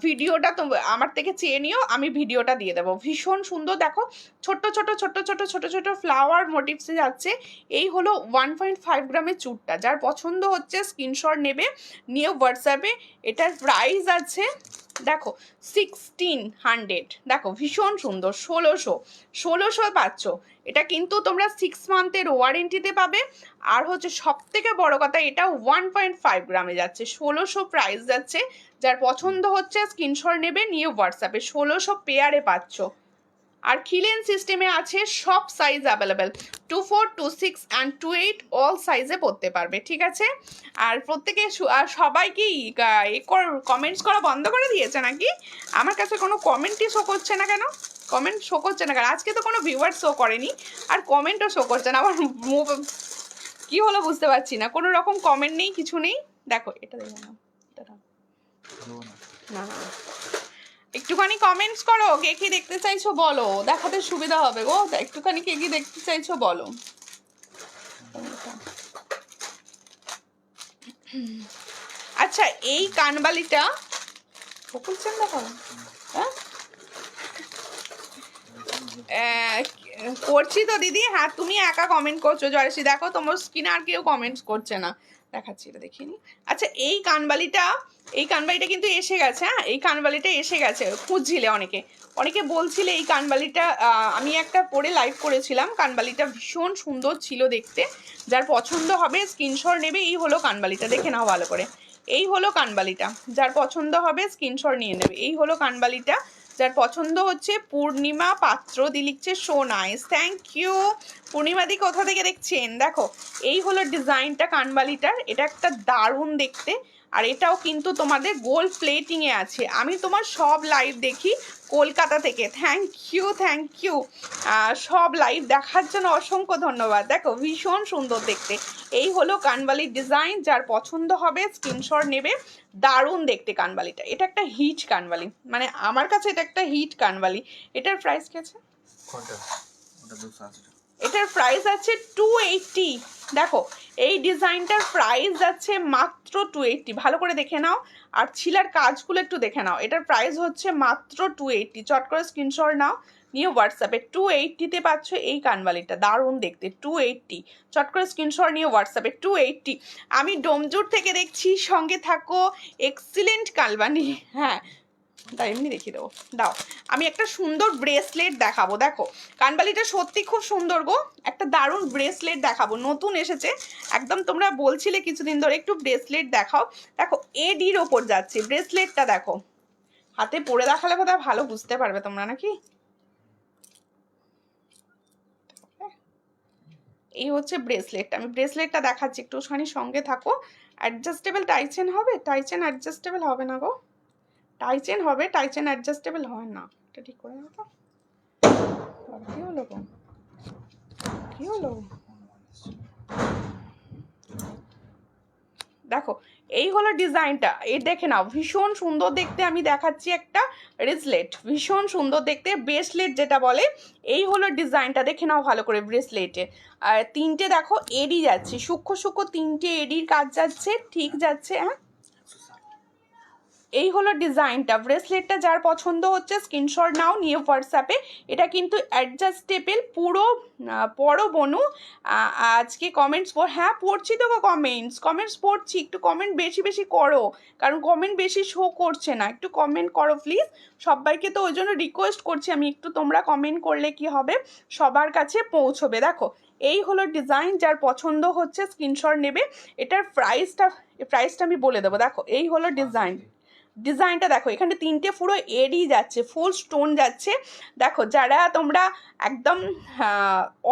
ভিডিওটা তো আমার থেকে চেয়ে নিও, আমি ভিডিওটা দিয়ে দেবো। ভীষণ সুন্দর, দেখো ছোট্ট ছোট ছোট্ট ছোট ছোট ছোট ফ্লাওয়ার মোটিভসে যাচ্ছে। এই হলো 1.5 গ্রামের চুটটা, যার পছন্দ হচ্ছে স্ক্রিনশট নেবে, নিয়ে হোয়াটসঅ্যাপে। এটার প্রাইস আছে দেখো 1600, দেখো ভীষণ সুন্দর, 1600 পাচ্ছ। এটা কিন্তু তোমরা 6 মান্থের ওয়ারেন্টিতে পাবে। আর হচ্ছে সব থেকে বড় কথা, এটা 1.5 গ্রামে যাচ্ছে, 1600 প্রাইস যাচ্ছে। যার পছন্দ হচ্ছে স্ক্রিনশট নেবে, নিয়ে হোয়াটসঅ্যাপে। 1600 পেয়ারে পাচ্ছ। আর খিলেন সিস্টেমে আছে, সব সাইজ অ্যাভেলেবেল, 24, 26 অ্যান্ড 28 অল সাইজে পড়তে পারবে, ঠিক আছে। আর প্রত্যেকে আর সবাই কি কমেন্টস করা বন্ধ করে দিয়েছে নাকি? আমার কাছে কোনো কমেন্টই শো করছে না কেন, কমেন্ট শো করছে না কেন? আজকে তো কোনো ভিউয়ার শো করেনি, আর কমেন্টও শো করছে না। আবার কি হলো বুঝতে পারছি না, কোনো রকম কমেন্ট নেই, কিছু নেই। দেখো এটা দেখো না, না একটুখানি কমেন্টস করো, কে কি দেখতে চাইছো বলো, দেখাতে সুবিধা হবে গো। একটুখানি কে কি দেখতে চাইছো বলো। আচ্ছা এই কানবালিটা বকুলছেন দেখো, হ্যাঁ করছি তো দিদি। হ্যাঁ তুমি একা কমেন্ট করছো জয়শ্রী, দেখো তোমার স্ক্রিনে আর কেউ কমেন্টস করছে না, দেখাচ্ছি এটা দেখিনি। আচ্ছা এই কানবালিটা কিন্তু এসে গেছে। হ্যাঁ এই কানবালিটা এসে গেছে, খুঁজছিলে অনেকে বলছিলে এই কানবালিটা, আমি একটা পরে লাইভ করেছিলাম। কানবালিটা ভীষণ সুন্দর ছিল দেখতে, যার পছন্দ হবে স্ক্রিনশট নেবে। এই হলো কানবালিটা, দেখে নাও ভালো করে, এই হলো কানবালিটা, যার পছন্দ হবে স্ক্রিনশট নিয়ে নেবে। এই হলো কানবালিটা, যার পছন্দ হচ্ছে। পূর্ণিমা পাত্র দি লিখছে সো নাইস, থ্যাংক ইউ পূর্ণিমাদি, কোথা থেকে দেখছেন। দেখো এই হলো ডিজাইনটা কানবালিটার, এটা একটা দারুণ দেখতে। আর এটাও কিন্তু তোমাদের গোল্ড প্লেটিংয়ে আছে। আমি তোমার সব লাইভ দেখি কলকাতা থেকে, থ্যাংক ইউ সব লাইভ দেখার জন্য অসংখ্য ধন্যবাদ। দেখো ভীষণ সুন্দর দেখতে, এই হলো কানবালির ডিজাইন, যার পছন্দ হবে স্ক্রিনশট নেবে। দারুণ দেখতে কানবালিটা, এটা একটা হিট কানবালি, মানে আমার কাছে এটা একটা হিট কানবালি। এটার প্রাইস কি আছে? এটার প্রাইস আছে 280। দেখো এই ডিজাইনটার প্রাইস যাচ্ছে মাত্র 280, ভালো করে দেখে নাও। আর ছিলার কাজগুলো একটু দেখে নাও, এটার প্রাইস হচ্ছে মাত্র 280। চট করে স্ক্রিনশট নাও, নিয়ে হোয়াটসঅ্যাপে। 280-তে পাচ্ছ এই কানবালিটা, দারুণ দেখতে, 280। চট করে স্ক্রিনশট নিয়ে হোয়াটসঅ্যাপে 280। আমি ডোমজুর থেকে দেখছি, সঙ্গে থাকো, এক্সিলেন্ট কালবানি। হ্যাঁ তাই এমনি দেখিয়ে দেবো, দাও আমি একটা সুন্দর ব্রেসলেট দেখাবো। দেখো কানবালিটা সত্যি খুব সুন্দর গো, একটা দারুণ ব্রেসলেট দেখাবো, নতুন এসেছে একদম। তোমরা বলছিলে কিছুদিন ধরে একটু ব্রেসলেট দেখাও। দেখো এডির ওপর যাচ্ছে ব্রেসলেটটা, দেখো হাতে পরে দেখালে বোধহয় ভালো বুঝতে পারবে তোমরা নাকি। এই হচ্ছে ব্রেসলেটটা, আমি ব্রেসলেটটা দেখাচ্ছি, একটুখানি সঙ্গে থাকো। অ্যাডজাস্টেবল টাই চেন হবে, টাই চেন অ্যাডজাস্টেবল হবে না গো, টাই চেন হবে, টাই চেন অ্যাডজাস্টেবল হয় না। এটা ঠিক করে নাও তো। কি হলো গো, কি হলো? দেখো এই হলো ডিজাইনটা, এই দেখে নাও ভীষণ সুন্দর দেখতে। আমি দেখাচ্ছি একটা ব্রেসলেট, ভীষণ সুন্দর দেখতে, ব্রেসলেট যেটা বলে। এই হলো ডিজাইনটা, দেখে নাও ভালো করে ব্রেসলেটে। আর তিনটে দেখো এডি যাচ্ছে, সূক্ষ্ম সূক্ষ্ম তিনটে এডির কাজ যাচ্ছে, ঠিক যাচ্ছে। হ্যাঁ এই হলো ডিজাইনটা, ব্রেসলেটটা যার পছন্দ হচ্ছে স্ক্রিনশট নাও, নিয়ে হোয়াটসঅ্যাপে। এটা কিন্তু অ্যাডজাস্টেবল পুরো। পড়ো বনু, আজকে কমেন্টস হ্যাঁ পড়ছি তো কমেন্টস পড়ছি, একটু কমেন্ট বেশি বেশি করো, কারণ কমেন্ট বেশি শো করছে না, একটু কমেন্ট করো প্লিজ। সবাইকে তো ওই জন্য রিকোয়েস্ট করছি আমি, একটু তোমরা কমেন্ট করলে কি হবে, সবার কাছে পৌঁছবে। দেখো এই হলো ডিজাইন, যার পছন্দ হচ্ছে স্ক্রিনশট নেবে। এটার প্রাইসটা আমি বলে দেবো। দেখো এই হলো ডিজাইনটা দেখো, এখানে তিনটে পুরো এডি যাচ্ছে, ফুল স্টোন যাচ্ছে। দেখো যারা তোমরা একদম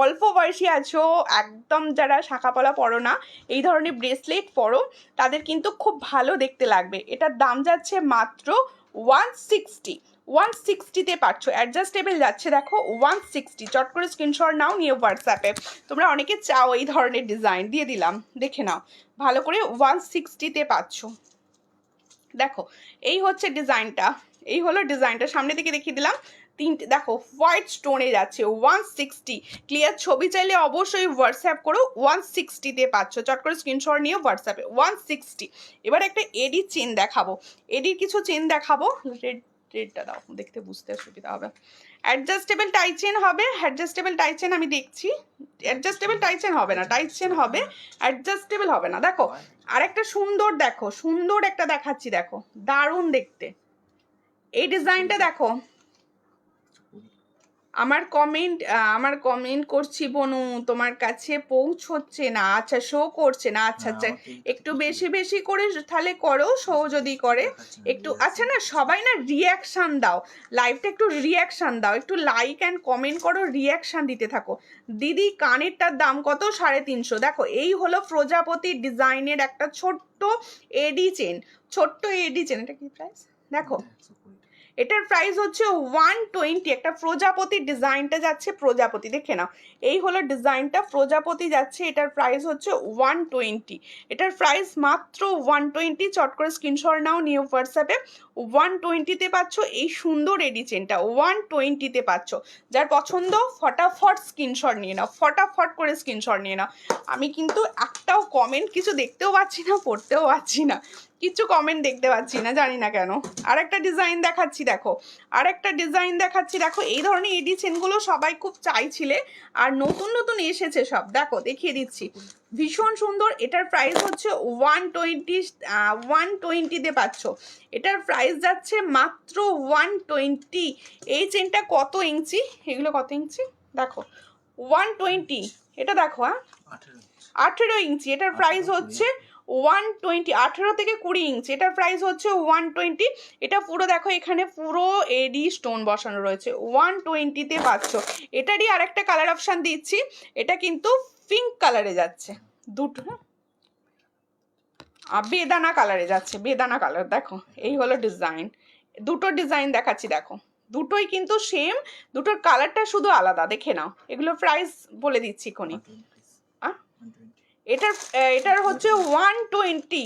অল্প বয়সী আছো, একদম যারা শাঁখাপলা পরো না, এই ধরনের ব্রেসলেট পরো, তাদের কিন্তু খুব ভালো দেখতে লাগবে। এটার দাম যাচ্ছে মাত্র 160, 160-তে পাচ্ছ, অ্যাডজাস্টেবল যাচ্ছে দেখো 160। চট করে স্ক্রিনশট নাও, নিয়ে হোয়াটসঅ্যাপে। তোমরা অনেকে চাও এই ধরনের ডিজাইন, দিয়ে দিলাম, দেখে নাও ভালো করে, 160-তে পাচ্ছ। দেখো এই হচ্ছে ডিজাইনটা, এই হলো ডিজাইনটা, সামনে থেকে দেখিয়ে দিলাম। তিনটে দেখো হোয়াইট স্টোনে যাচ্ছে, 160। ক্লিয়ার ছবি চাইলে অবশ্যই হোয়াটসঅ্যাপ করো, 160-তে পাচ্ছ। চট করে স্ক্রিনশট নিয়ে হোয়াটসঅ্যাপে, 160। এবার একটা এডি চেন দেখাবো, এডির কিছু চেন দেখাবো। রেডটা দাও, দেখতে বুঝতে সুবিধা হবে। অ্যাডজাস্টেবল টাই চেন হবে, অ্যাডজাস্টেবল টাই চেন আমি দেখছি। অ্যাডজাস্টেবল টাই চেন হবে না, টাই চেন হবে, অ্যাডজাস্টেবল হবে না। দেখো আর একটা সুন্দর, দেখো সুন্দর একটা দেখাচ্ছি, দেখো দারুণ দেখতে এই ডিজাইনটা। দেখো আমার কমেন্ট করছি বনু, তোমার কাছে পৌঁছচ্ছে না, আচ্ছা শো করছে না, আচ্ছা আচ্ছা একটু বেশি বেশি করে তাহলে করো, শো যদি করে একটু। আচ্ছা না সবাই না রিয়াকশান দাও, লাইভটা একটু রিয়াকশান দাও, একটু লাইক অ্যান্ড কমেন্ট করো, রিয়াকশান দিতে থাকো। দিদি কানেরটার দাম কত? 350। দেখো এই হলো প্রজাপতি ডিজাইনের একটা ছোট্ট এডি চেন, ছোট্ট এডি চেন। এটা কি প্রাইস দেখো, এটার প্রাইস হচ্ছে 120। একটা প্রজাপতি ডিজাইনটা যাচ্ছে, প্রজাপতি দেখে নাও, এই হলো ডিজাইনটা, প্রজাপতি যাচ্ছে, এটার প্রাইস হচ্ছে 120। এটার প্রাইস মাত্র 120। চট করে স্ক্রিনশট নাও, নিউ হোয়াটসঅ্যাপে। 120-তে পাচ্ছ এই সুন্দর এডি চেনটা, 120-তে পাচ্ছ। যার পছন্দ ফটাফট স্ক্রিনশট নিয়ে নাও, ফটাফট করে স্ক্রিনশট নিয়ে নাও। আমি কিন্তু একটাও কমেন্ট কিছু দেখতেও পাচ্ছি না, পড়তেও পাচ্ছি না, কিছু কমেন্ট দেখতে পাচ্ছি না, জানি না কেন। আর একটা ডিজাইন দেখাচ্ছি, দেখো আর একটা ডিজাইন দেখাচ্ছি। দেখো এই ধরনের এডি চেনগুলো সবাই খুব চাইছিলে, আর নতুন নতুন এসেছে সব, দেখো দেখিয়ে দিচ্ছি, ভীষণ সুন্দর। এটার প্রাইস হচ্ছে 120-তে পাচ্ছ। এটার প্রাইস যাচ্ছে মাত্র 120। এই চেনটা কত ইঞ্চি, এগুলো কত ইঞ্চি দেখো, 120। এটা দেখো, হ্যাঁ 18 ইঞ্চি। এটার প্রাইস হচ্ছে 120, 18 থেকে 20 ইঞ্চি। এটার প্রাইস হচ্ছে 120। এটা পুরো দেখো এখানে পুরো এডি স্টোন বসানো রয়েছে, 120-তে পাচ্ছ। এটারই আরেকটা কালার অপশান দিচ্ছি, এটা কিন্তু পিঙ্ক কালারে যাচ্ছে, দুটো বেদানা কালারে যাচ্ছে, বেদানা কালার। দেখো এই হলো ডিজাইন, দুটো ডিজাইন দেখাচ্ছি, দেখো দুটোই কিন্তু সেম, দুটোর কালারটা শুধু আলাদা, দেখে নাও। এগুলো প্রাইস বলে দিচ্ছি এখনই। এটার হচ্ছে 120।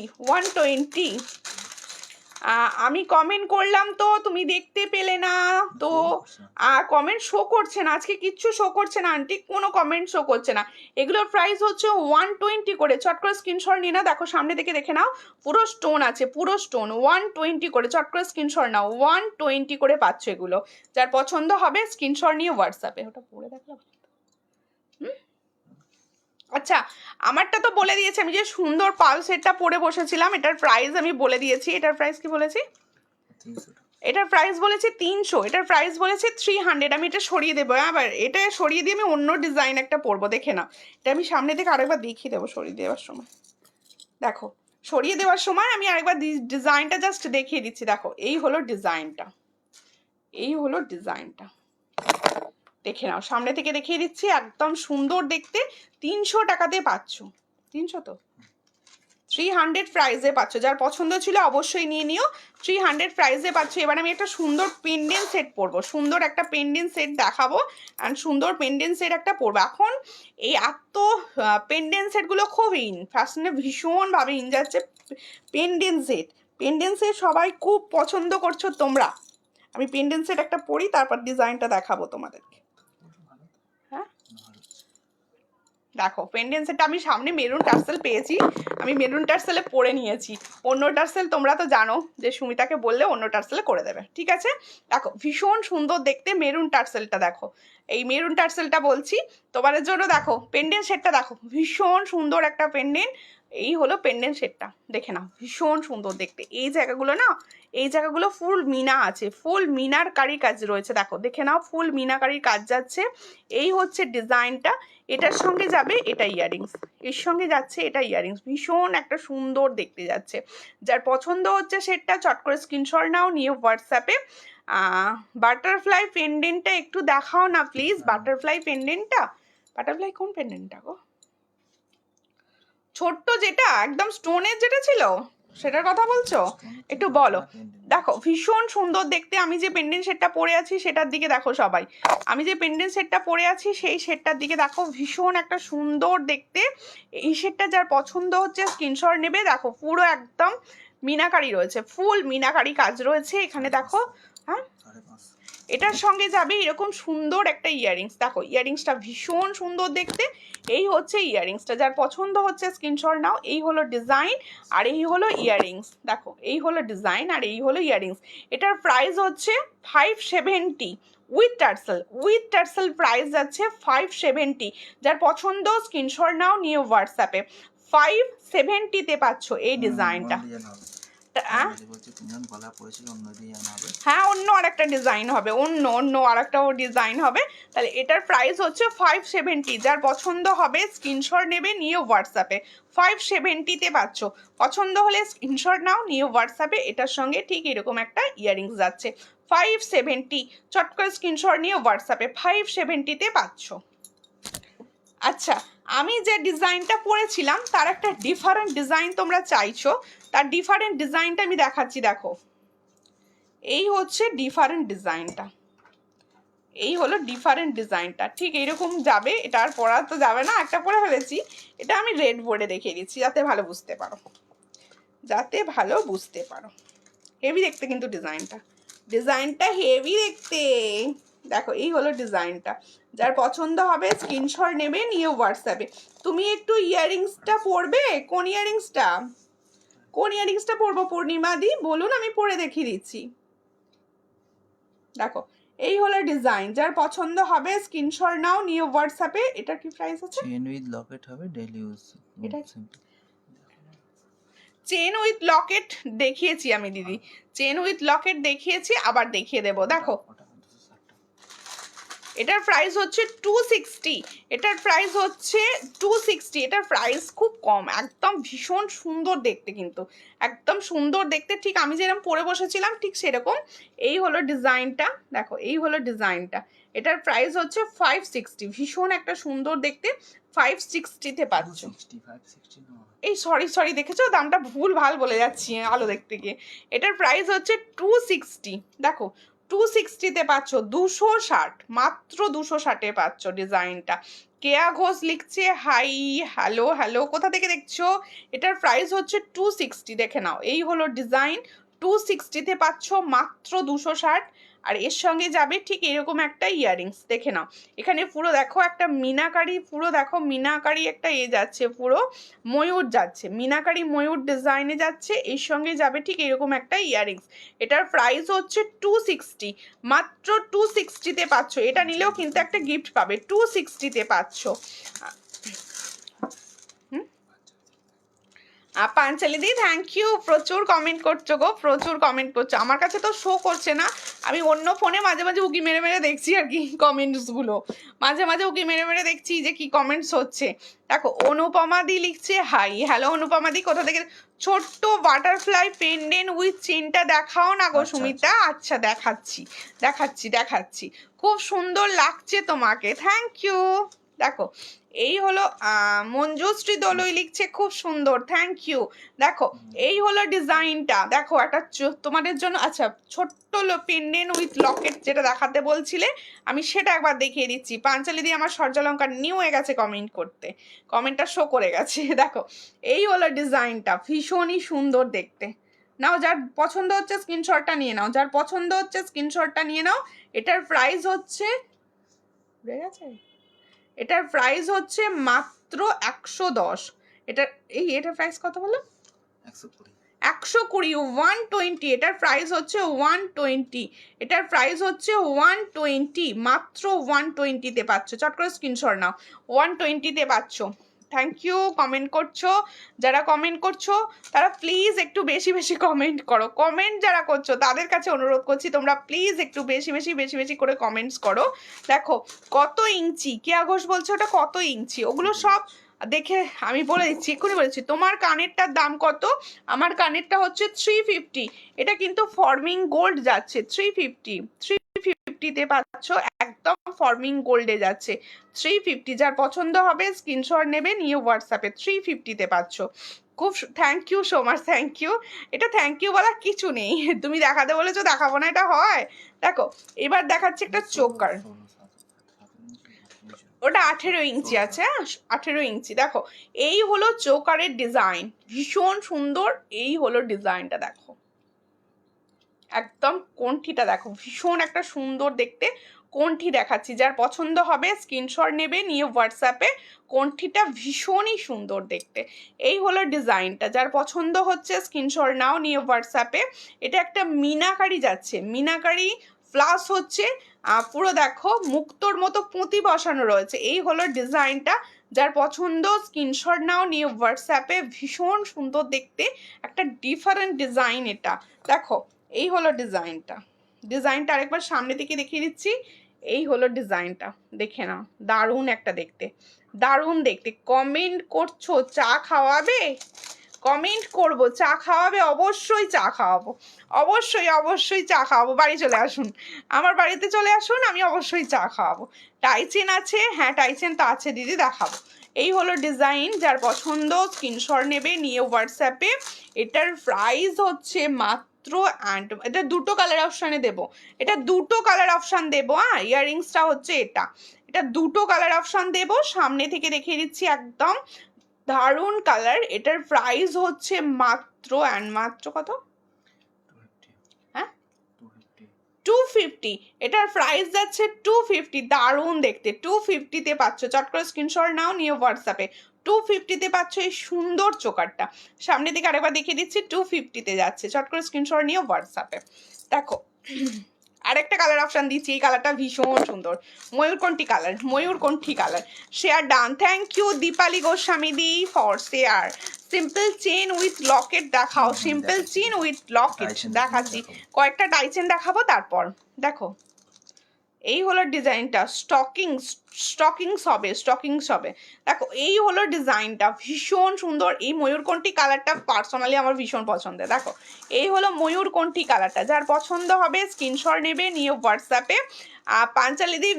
আমি কমেন্ট করলাম তো তুমি দেখতে পেলে না তো, কমেন্ট শো করছে না আজকে, কিচ্ছু শো করছে না আন্টি, কোনো কমেন্ট শো করছে না। এগুলোর প্রাইস হচ্ছে 120 করে। চট করে স্ক্রিনশট নিয়ে নাও, দেখো সামনে থেকে দেখে নাও, পুরো স্টোন আছে, পুরো স্টোন, 120 করে। চট করে স্ক্রিনশট নাও, 120 করে পাচ্ছ এগুলো। যার পছন্দ হবে স্ক্রিনশট নিয়ে হোয়াটসঅ্যাপে। ওটা পরে দেখলাম। আচ্ছা আমারটা তো বলে দিয়েছি, আমি যে সুন্দর পাল সেটটা পরে বসেছিলাম, এটার প্রাইস আমি বলে দিয়েছি। এটার প্রাইস কি বলেছি? এটার প্রাইস বলেছি 300, এটার প্রাইস বলেছি 300। আমি এটা সরিয়ে দেবো, আবার এটা সরিয়ে দিয়ে আমি অন্য ডিজাইন একটা পরবো, দেখে না। এটা আমি সামনে থেকে আরেকবার দেখিয়ে দেবো সরিয়ে দেওয়ার সময়। দেখো সরিয়ে দেওয়ার সময় আমি আরেকবার ডিজাইনটা জাস্ট দেখিয়ে দিচ্ছি। দেখো এই হলো ডিজাইনটা, এই হলো ডিজাইনটা, দেখে নাও, সামনে থেকে দেখিয়ে দিচ্ছি, একদম সুন্দর দেখতে। 300 টাকাতে পাচ্ছ, 300 তো 300 প্রাইসে পাচ্ছ। যার পছন্দ ছিল অবশ্যই নিয়ে নিও, 300 প্রাইসে পাচ্ছ। এবার আমি একটা সুন্দর পেন্ডেন্ট সেট পরবো, সুন্দর একটা পেন্ডেন্ট সেট দেখাবো, অ্যান্ড সুন্দর পেন্ডেন্ট সেট একটা পরবো। এখন এই এত পেন্ডেন্ট সেটগুলো খুব ইন, ফ্যাশনে ভীষণভাবে ইন যাচ্ছে পেন্ডেন্ট সেট। পেন্ডেন্ট সেট সবাই খুব পছন্দ করছো তোমরা। আমি পেন্ডেন্ট সেট একটা পরি, তারপর ডিজাইনটা দেখাবো তোমাদেরকে। হ্যাঁ দেখো পেন্ডেন্ট সেটটা আমি সামনে মেরুন টার্সেল পেয়েছি, আমি মেরুন টার্সেলে পরে নিয়েছি। অন্য টার্সেল তোমরা তো জানো যে সুমিতাকে বললে অন্য টার্সেলে করে দেবে, ঠিক আছে। দেখো ভীষণ সুন্দর দেখতে মেরুন টার্সেলটা, দেখো এই মেরুন টার্সেলটা বলছি তোমাদের জন্য। দেখো পেন্ডেন্ট সেটটা দেখো, ভীষণ সুন্দর একটা পেন্ডেন্ট। এই হলো পেন্ডেন্ট সেটটা, দেখে নাও ভীষণ সুন্দর দেখতে। এই জায়গাগুলো না, এই জায়গাগুলো ফুল মিনা আছে, ফুল মিনার কারি কাজ রয়েছে, দেখো দেখে নাও ফুল মিনাকারির কাজ যাচ্ছে। এই হচ্ছে ডিজাইনটা, এটার সঙ্গে যাবে এটা ইয়াররিংস, এর সঙ্গে যাচ্ছে এটা ইয়াররিংস, ভীষণ একটা সুন্দর দেখতে যাচ্ছে। যার পছন্দ হচ্ছে সেটটা চট করে স্ক্রিনশট নাও, নিয়ে হোয়াটসঅ্যাপে। বাটারফ্লাই পেন্ডেন্টটা একটু দেখাও না প্লিজ, বাটারফ্লাই পেন্ডেন্টটা, বাটারফ্লাই কোন পেন্ডেন্টটা গো? ছোট্ট যেটা একদম স্টোনের যেটা ছিল সেটার কথা বলছো? একটু বলো। দেখো ভীষণ সুন্দর দেখতে। আমি যে পেন্ডেন্ট সেটটা পরে আছি সেটার দিকে দেখো সবাই, আমি যে পেন্ডেন্ট সেটটা পরে আছি সেই সেটটার দিকে দেখো, ভীষণ একটা সুন্দর দেখতে। এই সেটটা যার পছন্দ হচ্ছে স্ক্রিনশট নেবে। দেখো পুরো একদম মিনাকারি রয়েছে, ফুল মিনাকারি কাজ রয়েছে এখানে দেখো। হ্যাঁ এটার সঙ্গে যাবে এরকম সুন্দর একটা ইয়াররিংস, দেখো ইয়াররিংসটা ভীষণ সুন্দর দেখতে। এই হচ্ছে ইয়াররিংসটা, যার পছন্দ হচ্ছে স্ক্রিনশট নাও। এই হলো ডিজাইন আর এই হলো ইয়াররিংস, দেখো এই হলো ডিজাইন আর এই হলো ইয়াররিংস। এটার প্রাইস হচ্ছে 570 with tassel, with tassel price যাচ্ছে 570। যার পছন্দ স্ক্রিনশট নাও, নিয়ে হোয়াটসঅ্যাপে। 570-তে পাচ্ছ এই ডিজাইনটা। হ্যাঁ অন্য আরেকটা ডিজাইন হবে, অন্য অন্য আরেকটাও ডিজাইন হবে। তাহলে এটার প্রাইস হচ্ছে 570। যার পছন্দ হবে স্ক্রিনশট নেবে, নিয়ে হোয়াটসঅ্যাপে। 570-তে পাচ্ছ, পছন্দ হলে স্ক্রিনশট নাও, নিয়ে হোয়াটসঅ্যাপে। এটার সঙ্গে ঠিক এরকম একটা ইয়াররিংস যাচ্ছে 570। চট করে স্ক্রিনশট নিয়ে হোয়াটসঅ্যাপে 570-তে পাচ্ছ। আচ্ছা আমি যে ডিজাইনটা পরেছিলাম তার একটা ডিফারেন্ট ডিজাইন তোমরা চাইছো, তার ডিফারেন্ট ডিজাইনটা আমি দেখাচ্ছি। দেখো এই হচ্ছে ডিফারেন্ট ডিজাইনটা, এই হলো ডিফারেন্ট ডিজাইনটা, ঠিক এইরকম যাবে। এটা আর পরা তো যাবে না, একটা পরে ফেলেছি। এটা আমি রেড বোর্ডে দেখিয়ে দিচ্ছি যাতে ভালো বুঝতে পারো, যাতে ভালো বুঝতে পারো। হেভি দেখতে কিন্তু ডিজাইনটা, ডিজাইনটা হেভি দেখতে। দেখো এই হলো ডিজাইনটা, যার পছন্দ হবে স্ক্রিনশট নেবে, নিয়ে হোয়াটসঅ্যাপে। তুমি একটু ইয়াররিংসটা পরবে, কোন ইয়াররিংসটা, কোন ইয়াররিংসটা পরবো পূর্ণিমা দি বলুন, আমি পরে দেখিয়ে দিচ্ছি। দেখো এই হলো ডিজাইন, যার পছন্দ হবে স্ক্রিনশট নাও, নিয়ে হোয়াটসঅ্যাপে। এটা কি প্রাইস আছে? চেন উইথ লকেট হবে, ডেইলি ইউজ। এটা চেন উইথ লকেট দেখিয়েছি আমি দিদি, চেন উইথ লকেট দেখিয়েছি, আবার দেখিয়ে দেবো। দেখো এটার প্রাইস হচ্ছে 260, এটার প্রাইস হচ্ছে 260। এটার প্রাইস খুব কম, একদম ভীষণ সুন্দর দেখতে, কিন্তু একদম সুন্দর দেখতে, ঠিক আমি যেরকম পরে বসেছিলাম ঠিক সেরকম। এই হলো ডিজাইনটা, দেখো এই হলো ডিজাইনটা। এটার প্রাইস হচ্ছে 560, ভীষণ একটা সুন্দর দেখতে। 560-তে পাচ্ছ। এই সরি সরি দেখেছো দামটা ভুল ভাল বলে যাচ্ছি আলো দেখতে গিয়ে। এটার প্রাইস হচ্ছে 260, দেখো 260-তে পাচ্ছ, 260, মাত্র 260-এ পাচ্ছ ডিজাইনটা। কেয়া ঘোষ লিখছে হাই, হ্যালো হ্যালো, কোথা থেকে দেখছো? এটার প্রাইস হচ্ছে 260, দেখে নাও এই হলো ডিজাইন। 260-তে পাচ্ছ মাত্র 260। আর এর সঙ্গে যাবে ঠিক এরকম একটা ইয়াররিংস, দেখে নাও এখানে পুরো দেখো একটা মিনাকারি, পুরো দেখো মিনাকারি একটা যাচ্ছে, পুরো ময়ূর যাচ্ছে, মিনাকারি ময়ূর ডিজাইনে যাচ্ছে। এর সঙ্গে যাবে ঠিক এরকম একটা ইয়াররিংস। এটার প্রাইস হচ্ছে 260, মাত্র 260-তে পাচ্ছ। এটা নিলেও কিন্তু একটা গিফট পাবে, 260-তে পাচ্ছ। পাঞ্চালি দি থ্যাংক ইউ, প্রচুর কমেন্ট করছো গো, প্রচুর কমেন্ট করছো। আমার কাছে তো শো করছে না, আমি অন্য ফোনে মাঝে মাঝে উকি মেরে মেরে দেখছি আর কি কমেন্টসগুলো, মাঝে মাঝে উকি মেরে মেরে দেখছি যে কি কমেন্টস হচ্ছে। দেখো অনুপমা দি লিখছে হাই, হ্যালো অনুপমা দি, কোথা থেকে? ছোট্ট বাটারফ্লাই পেন্ডেন্ট উইথ চেনটা দেখাও না গো সুমিতা। আচ্ছা দেখাচ্ছি দেখাচ্ছি দেখাচ্ছি, খুব সুন্দর লাগছে তোমাকে, থ্যাংক ইউ। দেখো এই হলো মঞ্জুশ্রী দলুই লিখছে খুব সুন্দর, থ্যাংক ইউ। দেখো এই হলো ডিজাইনটা, দেখো একটা তোমাদের জন্য, আচ্ছা ছোট্ট পেন্ডেন্ট উইথ লকেট যেটা দেখাতে বলছিলে, আমি সেটা একবার দেখিয়ে দিচ্ছি। পাঞ্চালি দিয়ে আমার সূর্যালঙ্কার নিউ হয়ে গেছে কমেন্ট করতে, কমেন্টটা শো করে গেছে। দেখো এই হলো ডিজাইনটা, ভীষণই সুন্দর দেখতে। নাও যার পছন্দ হচ্ছে স্ক্রিনশটটা নিয়ে নাও, যার পছন্দ হচ্ছে স্ক্রিনশটটা নিয়ে নাও। এটার প্রাইস হচ্ছে, এটার প্রাইস হচ্ছে মাত্র 110। এটার প্রাইস কত বলো? 120, 120। এটার প্রাইস হচ্ছে 120, এটার প্রাইস হচ্ছে 120, মাত্র 120-তে পাচ্ছ। চট করে স্ক্রিনশট নাও, 120-তে পাচ্ছ। থ্যাংক ইউ কমেন্ট করছো, যারা কমেন্ট করছো তারা প্লিজ একটু বেশি বেশি কমেন্ট করো। কমেন্ট যারা করছো তাদের কাছে অনুরোধ করছি তোমরা প্লিজ একটু বেশি বেশি বেশি বেশি করে কমেন্টস করো। দেখো কত ইঞ্চি, কেয়া ঘোষ বলছে ওটা কত ইঞ্চি, ওগুলো সব দেখে আমি বলে দিচ্ছি, এক্ষুনি বলেছি। তোমার কানেরটার দাম কত? আমার কানেরটা হচ্ছে 350, এটা কিন্তু ফর্মিং গোল্ড যাচ্ছে, 350তে পাচ্ছ, একদম ফর্মিং গোল্ডে যাচ্ছে 350। যার পছন্দ হবে স্ক্রিনশট নেবে, নিয়ে হোয়াটসঅ্যাপে 350-তে পাচ্ছ। খুব thank you so much, thank you. এটা থ্যাংক ইউ বলার কিছু নেই, তুমি দেখাতে বলেছো দেখাবো না, এটা হয়? দেখো এবার দেখাচ্ছি একটা চোকার, ওটা 18 ইঞ্চি আছে, 18 ইঞ্চি। দেখো এই হলো চোকারের ডিজাইন, ভীষণ সুন্দর। এই হলো ডিজাইনটা, দেখো একদম কোনঠিটা দেখো, ভীষণ একটা সুন্দর দেখতে কোনঠি দেখাচ্ছি। যার পছন্দ হবে স্ক্রিনশট নেবে, নিয়ে হোয়াটসঅ্যাপে, কোনঠিটা ভীষণই সুন্দর দেখতে। এই হলো ডিজাইনটা, যার পছন্দ হচ্ছে স্ক্রিনশট নাও, নিয়ে হোয়াটসঅ্যাপে। এটা একটা মিনাকারি যাচ্ছে, মিনাকারি প্লাস হচ্ছে পুরো দেখো মুক্তোর মতো পুঁতি বসানো রয়েছে। এই হলো ডিজাইনটা, যার পছন্দ স্ক্রিনশট নাও, নিয়ে হোয়াটসঅ্যাপে। ভীষণ সুন্দর দেখতে, একটা ডিফারেন্ট ডিজাইন এটা। দেখো এই হলো ডিজাইনটা, ডিজাইনটা আরেকবার সামনে থেকে দেখিয়ে দিচ্ছি। এই হলো ডিজাইনটা, দেখে নাও, দারুণ একটা দেখতে, দারুণ দেখতে। কমেন্ট করছো চা খাওয়াবে? কমেন্ট করবো, চা খাওয়াবে? অবশ্যই চা খাওয়াবো, অবশ্যই অবশ্যই চা খাওয়াবো। বাড়ি চলে আসুন, আমার বাড়িতে চলে আসুন, আমি অবশ্যই চা খাওয়াবো। টাইচেন আছে? হ্যাঁ টাইচেন তো আছে দিদি, দেখাবো। এই হলো ডিজাইন, যার পছন্দ স্ক্রিনশট নেবে, নিয়ে হোয়াটসঅ্যাপে। এটার প্রাইস হচ্ছে মাত্র, অ্যান্ড এটা দুটো কালার অপশানে দেবো, এটা দুটো কালার অপশান দেবো। হ্যাঁ ইয়াররিংসটা হচ্ছে এটা, এটা দুটো কালার অপশান দেবো। সামনে থেকে দেখিয়ে দিচ্ছি, একদম দারুণ কালার। এটার প্রাইস হচ্ছে মাত্র, অ্যান্ড মাত্র কত? হ্যাঁ 250, এটার প্রাইস যাচ্ছে 250। দারুণ দেখতে, 250-তে পাচ্ছ। চট করে স্ক্রিনশট নাও, নিয়ে হোয়াটসঅ্যাপে। 250-তে পাচ্ছ এই সুন্দর চোকারটা। সামনে দিকে আরেকবার দেখিয়ে দিচ্ছি, 250-তে যাচ্ছে। চট করে স্ক্রিনশট নিয়ে হোয়াটসঅ্যাপে। দেখো আরেকটা কালার অপশান দিচ্ছি, এই কালারটা ভীষণ সুন্দর, ময়ূরকণ্ঠী কালার, ময়ূরকণ্ঠী colour. Share done, thank you Dipali Goswami দি for share. Simple chain with locket দেখাও, সিম্পল চেন উইথ লকেট দেখাচ্ছি, কয়েকটা টাইচেন দেখাবো তারপর। দেখো এই হলো ডিজাইনটা, স্টকিংস হবে, স্টকিংস হবে। দেখো এই হলো ডিজাইনটা, ভীষণ সুন্দর। এই ময়ূরকণ্ঠী কালারটা পার্সোনালি আমার ভীষণ পছন্দের। দেখো এই হলো ময়ূরকণ্ঠী কালারটা, যার পছন্দ হবে স্ক্রিনশট নেবে, নিয়ে হোয়াটসঅ্যাপে। পাঞ্চালিদি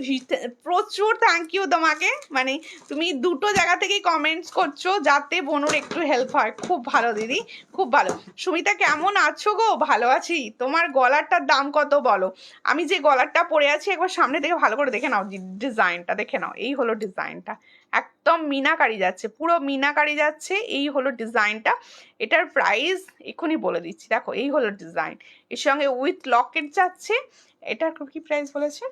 প্রচুর থ্যাংক ইউ তোমাকে, মানে তুমি দুটো জায়গা থেকেই কমেন্টস করছো যাতে বোনুর একটু হেল্প হয়। খুব ভালো দিদি, খুব ভালো। সুমিতা কেমন আছো গো? ভালো আছি। তোমার গলারটার দাম কত বলো? আমি যে গলারটা পরে আছি একবার সামনে থেকে ভালো করে দেখে নাও, ডিজাইনটা দেখে নাও। এই হলো ডিজাইনটা, একদম মিনাকারি যাচ্ছে, পুরো মিনাকারি যাচ্ছে। এই হলো ডিজাইনটা, এটার প্রাইস এক্ষুনি বলে দিচ্ছি। দেখো এই হলো ডিজাইন, এর সঙ্গে উইথ লকেট যাচ্ছে। এটার কি প্রাইস বলেছে?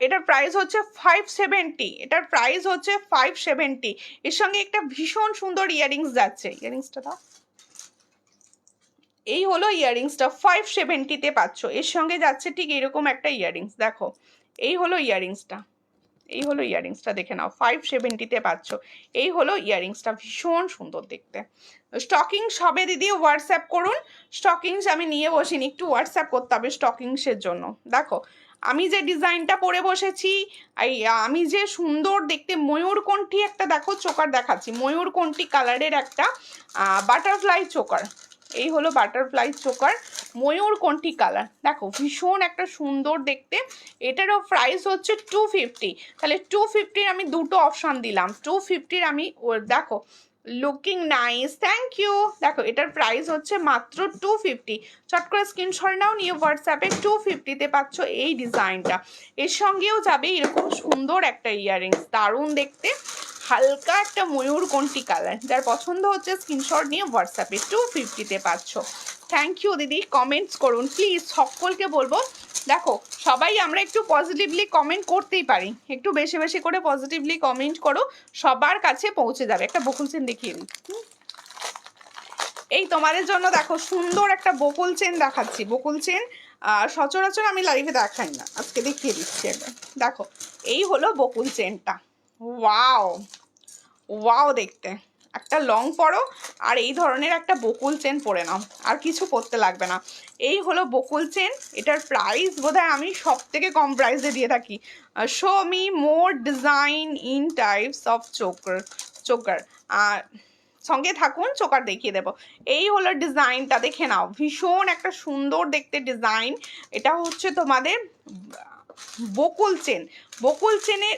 এটার প্রাইস হচ্ছে 570, এটার প্রাইস হচ্ছে 570। এর সঙ্গে একটা ভীষণ সুন্দর ইয়াররিংস যাচ্ছে, ইয়াররিংসটা দাও। এই হলো ইয়াররিংসটা, 570-তে পাচ্ছ। এর সঙ্গে যাচ্ছে ঠিক এরকম একটা ইয়াররিংস। দেখো এই হলো ইয়াররিংসটা, এই হলো ইয়াররিংসটা, দেখে নাও 570-তে পাচ্ছ। এই হলো ইয়াররিংসটা, ভীষণ সুন্দর দেখতে। স্টকিং সবে দিদি হোয়াটসঅ্যাপ করুন। স্টকিংস আমি নিয়ে বসিনি, একটু হোয়াটসঅ্যাপ করতে হবে স্টকিংসের জন্য। দেখো আমি যে ডিজাইনটা পরে বসেছি, এই আমি যে সুন্দর দেখতে ময়ূরকণ্ঠী একটা দেখো চোকার দেখাচ্ছি, ময়ূরকণ্ঠী কালারের একটা বাটারফ্লাই চোকার। এই হলো বাটারফ্লাই চোকার, ময়ূরকণ্ঠী কালার, দেখো ভীষণ একটা সুন্দর দেখতে। এটারও প্রাইস হচ্ছে 250। তাহলে 250-র আমি দুটো অপশান দিলাম, 250-র আমি দেখো লুকিং নাইস, থ্যাংক ইউ। দেখো এটার প্রাইস হচ্ছে মাত্র 250। চট করে স্ক্রিনশট নাও, নিয়ে হোয়াটসঅ্যাপে 250-তে পাচ্ছ এই ডিজাইনটা। এর সঙ্গেও যাবে এরকম সুন্দর একটা ইয়াররিংস, দারুণ দেখতে, হালকা একটা ময়ূরকণ্ঠী কালার। যার পছন্দ হচ্ছে স্ক্রিনশট নিয়ে হোয়াটসঅ্যাপে 250-তে পাচ্ছ। থ্যাংক ইউ দিদি, কমেন্টস করুন প্লিজ, সকলকে বলবো। দেখো সবাই আমরা একটু পজিটিভলি কমেন্ট করতেই পারি, একটু বেশি বেশি করে পজিটিভলি কমেন্ট করো, সবার কাছে পৌঁছে যাবে। একটা বকুল চেন দেখিয়ে দিই, এই তোমাদের জন্য দেখো সুন্দর একটা বকুল চেন দেখাচ্ছি। বকুল চেন সচরাচর আমি লাইভে দেখাই না, আজকে দেখিয়ে দিচ্ছি একবার। দেখো এই হলো বকুল চেনটা, ওয়াও ওয়াও দেখতে। একটা লং পরো আর এই ধরনের একটা বকুল চেন পরে নাও, আর কিছু করতে লাগবে না। এই হলো বকুল চেন, এটার প্রাইস বোধহয় আমি সব থেকে কম প্রাইসে দিয়ে থাকি। Show me more design in types of choker. আর সঙ্গে থাকুন, চোকার দেখিয়ে দেবো। এই হলো ডিজাইনটা, দেখে নাও ভীষণ একটা সুন্দর দেখতে ডিজাইন। এটা হচ্ছে তোমাদের বকুল চেন, বকুল চেনের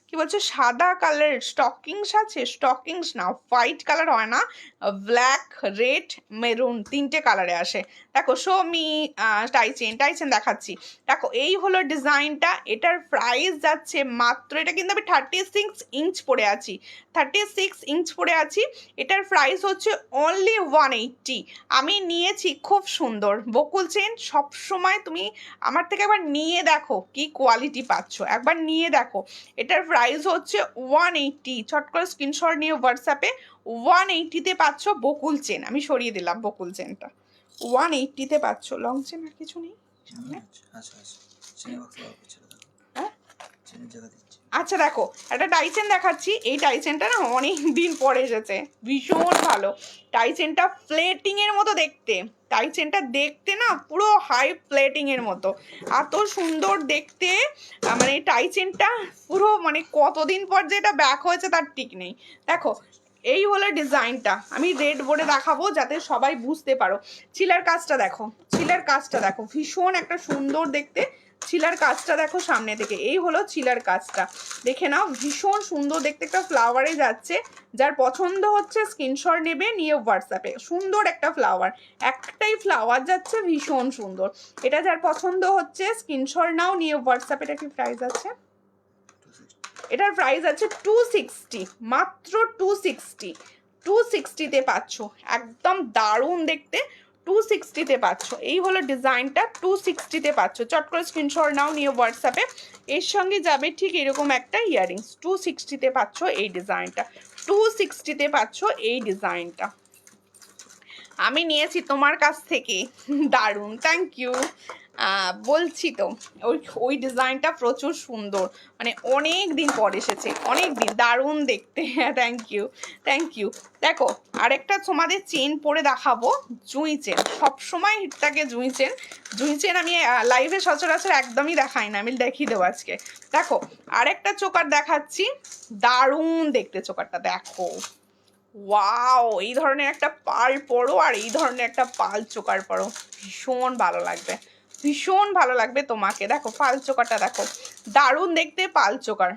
কি বলছে সাদা কালারের স্টকিংস আছে, স্টকিংস না হোয়াইট কালার হয় না, ব্ল্যাক রেড মেরুন তিনটে কালারে আসে। দেখো শো মি টাইচেন দেখাচ্ছি। দেখো এই হলো ডিজাইনটা, এটার প্রাইস যাচ্ছে মাত্র, এটা কিন্তু আমি 36 ইঞ্চ পরে আছি, 36 ইঞ্চ পরে আছি। এটার প্রাইস হচ্ছে অনলি 180। আমি নিয়েছি, খুব সুন্দর বকুল চেন। সবসময় তুমি আমার থেকে একবার নিয়ে দেখো কি কোয়ালিটি পাচ্ছ, একবার নিয়ে দেখো। এটার প্রাইস হচ্ছে 180। ছট করে স্ক্রিনশট নিয়ে হোয়াটসঅ্যাপে 180-তে পাচ্ছ বকুল চেন। আমি সরিয়ে দিলাম বকুল চেনটা, 180-তে পাচ্ছ। লং চেন আর কিছু নেই সামনে। আচ্ছা দেখো একটা টাইচেন দেখাচ্ছি, এই টাইচেনটা না অনেক দিন পরে এসেছে, ভীষণ ভালো টাইচেনটা, প্লেটিং এর মতো দেখতে। টাইচেনটা দেখতে না পুরো হাই প্লেটিং এর মতো, এত সুন্দর দেখতে। মানে টাইচেনটা পুরো মানে কতদিন পর যে এটা ব্যাক হয়েছে তার ঠিক নেই। দেখো এই হলো ডিজাইনটা, আমি রেড বোর্ডে দেখাবো যাতে সবাই বুঝতে পারো। চিলার কাজটা দেখো, চিলার কাজটা দেখো, ভীষণ একটা সুন্দর দেখতে। চিলার কাজটা দেখো সামনে থেকে, এই হলো চিলার কাজটা, দেখে নাও ভীষণ সুন্দর দেখতে, একটা ফ্লাওয়ারে যাচ্ছে। যার পছন্দ হচ্ছে স্ক্রিনশট নেবে, নিয়ে হোয়াটসঅ্যাপে। সুন্দর একটা ফ্লাওয়ার, একটাই ফ্লাওয়ার যাচ্ছে, ভীষণ সুন্দর। এটা যার পছন্দ হচ্ছে স্ক্রিনশট নাও, নিয়ে হোয়াটসঅ্যাপে। এটা কি প্রাইস আছে? এটার প্রাইস আছে 260, মাত্র 260। 260-তে পাচ্ছ, একদম দারুণ দেখতে, 260-তে পাচ্ছ। এই হলো ডিজাইনটা, 260-তে পাচ্ছ। চট করে স্ক্রিনশট নাও, নিয়ে হোয়াটসঅ্যাপে। এর সঙ্গে যাবে ঠিক এরকম একটা ইয়াররিংস, 260-তে পাচ্ছ এই ডিজাইনটা, 260-তে পাচ্ছ এই ডিজাইনটা। আমি নিয়েছি তোমার কাছ থেকে, দারুণ, থ্যাংক ইউ। বলছি তো ওই ডিজাইনটা প্রচুর সুন্দর, মানে অনেক দিন পর এসেছে, অনেক দিন, দারুণ দেখতে। Thank you, thank you. দেখো আরেকটা তোমাদের চেন পরে দেখাবো, জুঁই চেন। সবসময় হিট থাকে জুঁই চেন। জুঁই চেন আমি লাইভে সচরাচর একদমই দেখাই না, আমি দেখিয়ে দেবো আজকে। দেখো আরেকটা চোকার দেখাচ্ছি, দারুণ দেখতে চোকারটা, দেখো ওয়াও। এই ধরনের একটা পাল পরো আর এই ধরনের একটা পাল চোকার পরো, ভীষণ ভালো লাগবে, ভীষণ ভালো লাগবে তোমাকে। দেখো পাল চোকারটা দেখো, দারুণ দেখতে পাল চোকার।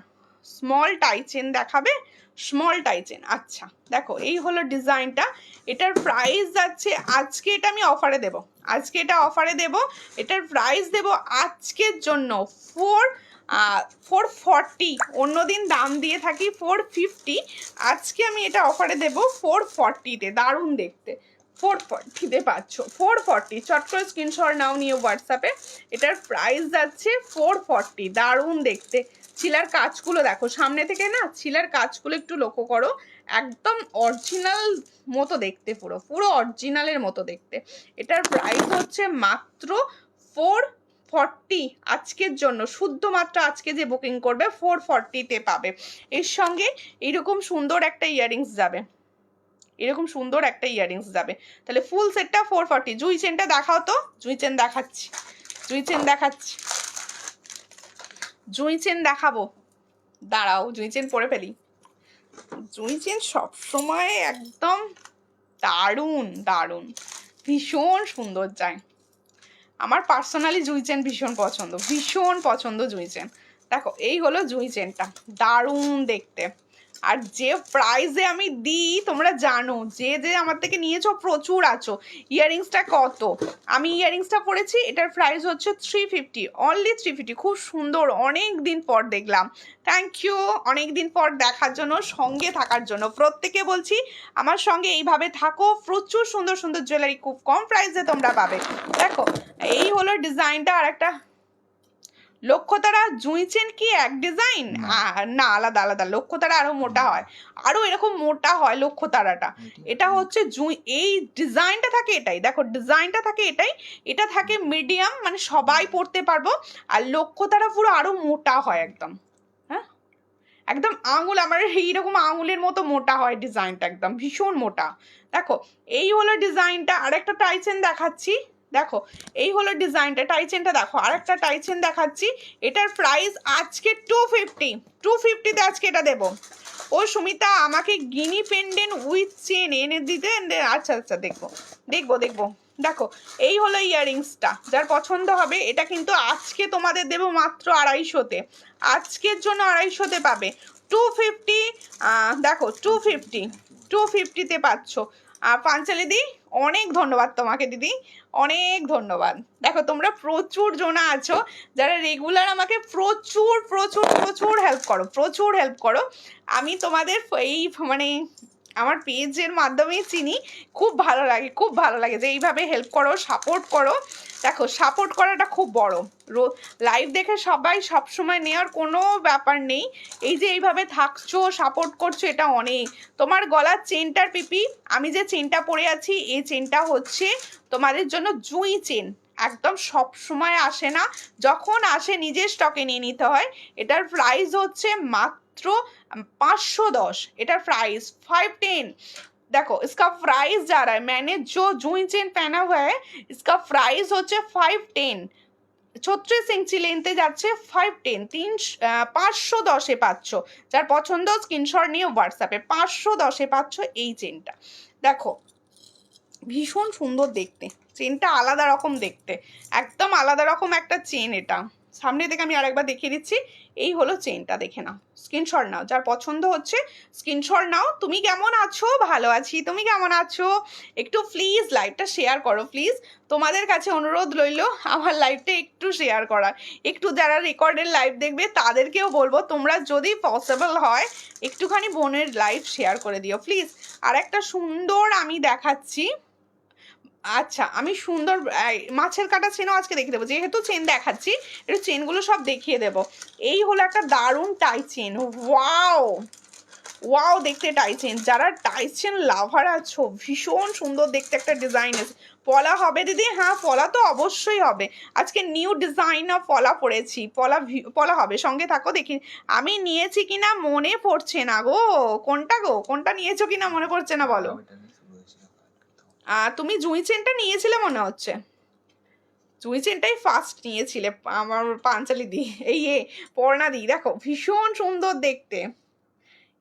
স্মল টাইচেন দেখাবে, স্মল টাইচেন। আচ্ছা দেখো এই হলো ডিজাইনটা, এটার প্রাইস যাচ্ছে, আজকে এটা আমি অফারে দেব, আজকে এটা অফারে দেব। এটার প্রাইস দেব আজকের জন্য 440। অন্যদিন দাম দিয়ে থাকি 450, আজকে আমি এটা অফারে দেব 440-তে। দারুণ দেখতে, 440-তে পাচ্ছ, 440। চট করে স্ক্রিনশট নাও, নিয়ে হোয়াটসঅ্যাপে। এটার প্রাইস যাচ্ছে 440, দারুণ দেখতে। ছিলার কাজগুলো দেখো সামনে থেকে না, ছিলার কাজগুলো একটু লক্ষ্য করো, একদম অরিজিনাল মতো দেখতে, পুরো পুরো অরিজিনালের মতো দেখতে। এটার প্রাইস হচ্ছে মাত্র 440 আজকের জন্য, শুধুমাত্র আজকে যে বুকিং করবে 440-তে পাবে। এর সঙ্গে এরকম সুন্দর একটা ইয়াররিংস যাবে, এরকম সুন্দর একটা ইয়াররিংস যাবে। তাহলে ফুল সেটটা 440। জুই চেনটা দেখাও তো, জুই চেন দেখাচ্ছি, জুই চেন দেখাচ্ছি, জুই চেন দেখাবো, দাঁড়াও জুই চেন পরে ফেলি। জুই চেন সবসময় একদম দারুণ দারুণ, ভীষণ সুন্দর যায়। আমার পার্সোনালি জুই চেন ভীষণ পছন্দ, ভীষণ পছন্দ জুই চেন। দেখো এই হলো জুই চেনটা, দারুণ দেখতে। আর যে প্রাইসে আমি দিই তোমরা জানো, যে যে আমার থেকে নিয়েছো প্রচুর আছো। ইয়াররিংসটা কত, আমি ইয়াররিংসটা পরেছি, এটার প্রাইস হচ্ছে 350, অনলি 350। খুব সুন্দর, অনেক দিন পর দেখলাম। থ্যাংক ইউ অনেক দিন পর দেখার জন্য, সঙ্গে থাকার জন্য। প্রত্যেকে বলছি আমার সঙ্গে এইভাবে থাকো, প্রচুর সুন্দর সুন্দর জুয়েলারি খুব কম প্রাইসে তোমরা পাবে। দেখো এই হলো ডিজাইনটা। আর একটা লক্ষ্যতারা জুঁই চেন কি এক ডিজাইন না, আলাদা আলাদা। লক্ষ্যতারা আরো মোটা হয়, আরো এরকম মোটা হয় লক্ষ্যতারাটা। এটা হচ্ছে জুঁই, এই ডিজাইনটা থাকে এটাই, দেখো ডিজাইনটা থাকে এটাই, এটা থাকে মিডিয়াম, মানে সবাই পড়তে পারবো। আর লক্ষ্যতারা পুরো আরো মোটা হয় একদম, হ্যাঁ একদম আঙুল, আমার এইরকম আঙুলের মতো মোটা হয় ডিজাইনটা, একদম ভীষণ মোটা। দেখো এই হলো ডিজাইনটা। আর একটা টাইচেন দেখাচ্ছি, দেখো এই হলো ডিজাইনটা, টাইচেনটা দেখো। আর একটা টাইচেন দেখাচ্ছি, এটার প্রাইস আজকে 250, 250-তে আজকে এটা দেবো। ও সুমিতা আমাকে গিনি পেন্ডেন্ট উইথ চেন এনে দিতে। আচ্ছা আচ্ছা, দেখবো দেখবো দেখবো। দেখো এই হলো ইয়াররিংসটা, যার পছন্দ হবে এটা কিন্তু আজকে তোমাদের দেবো মাত্র 250-তে, আজকের জন্য 250-তে পাবে। 250, দেখো 250, 250-তে পাচ্ছ। পাঞ্চালি দি অনেক ধন্যবাদ তোমাকে দিদি, অনেক ধন্যবাদ। দেখো তোমরা প্রচুর জনা আছো যারা রেগুলার আমাকে প্রচুর প্রচুর প্রচুর হেল্প করো, প্রচুর হেল্প করো। আমি তোমাদের এই মানে আমার পেজের মাধ্যমে চিনি, খুব ভালো লাগে, খুব ভালো লাগে যে এইভাবে হেল্প করো, সাপোর্ট করো। দেখো সাপোর্ট করাটা খুব বড়, লাইভ দেখে সবাই সবসময় নেওয়ার কোনো ব্যাপার নেই। এই যে এইভাবে থাকছো, সাপোর্ট করছো, এটা অনেক। তোমার গলার চেনটার পিপি, আমি যে চেনটা পরে আছি এই চেনটা হচ্ছে তোমাদের জন্য জুঁই চেন, একদম সব সময় আসে না, যখন আসে নিজের স্টকে নিয়ে নিতে হয়। এটার প্রাইস হচ্ছে মাত্র 510, এটার प्राइस 510। देखो इसका प्राइस जा रहा है, मैंने जो जूई चेन पहना हुआ है इसका प्राइस হচ্ছে 510, 36 ইঞ্চি লেন্থে যাচ্ছে 510, 510-এ পাচ্ছ। যার পছন্দ স্ক্রিনশট নিয়ে হোয়াটসঅ্যাপে 510-এ পাচ্ছ এই চেনটা। দেখো ভীষণ সুন্দর দেখতে, চেনটা আলাদা রকম দেখতে, একদম আলাদা রকম একটা চেন। এটা সামনে থেকে আমি আরেকবার দেখিয়ে দিচ্ছি, এই হলো চেনটা, দেখে নাও, স্ক্রিনশট নাও, যার পছন্দ হচ্ছে স্ক্রিনশট নাও। তুমি কেমন আছো? ভালো আছি, তুমি কেমন আছো? একটু প্লিজ লাইভটা শেয়ার করো প্লিজ, তোমাদের কাছে অনুরোধ রইল আমার লাইভটা একটু শেয়ার করার। একটু যারা রেকর্ডের লাইভ দেখবে তাদেরকেও বলবো তোমরা যদি পসিবল হয় একটুখানি বোনের লাইভ শেয়ার করে দিও প্লিজ। আর একটা সুন্দর আমি দেখাচ্ছি, আচ্ছা আমি সুন্দর মাছের কাটা চেনও আজকে দেখিয়ে দেবো, যেহেতু চেন দেখাচ্ছি একটু চেনগুলো সব দেখিয়ে দেবো। এই হলো একটা দারুণ টাই চেন, ওয়াও ওয়াও দেখতে টাই চেন। যারা টাই চেন লাভার আছো, ভীষণ সুন্দর দেখতে একটা ডিজাইন আছে। পলা হবে দিদি? হ্যাঁ পলা তো অবশ্যই হবে, আজকে নিউ ডিজাইন অফ পলা পরেছি, পলা হবে, সঙ্গে থাকো। দেখি আমি নিয়েছি কিনা মনে পড়ছে না গো, কোনটা গো, কোনটা নিয়েছো কিনা মনে পড়ছে না বলো। তুমি জুঁই চেনটা নিয়েছিলে মনে হচ্ছে, জুঁই চেনটাই ফার্স্ট নিয়েছিলে আমার পাঞ্চালি দি, এই পর্ণা দি। দেখো ভীষণ সুন্দর দেখতে,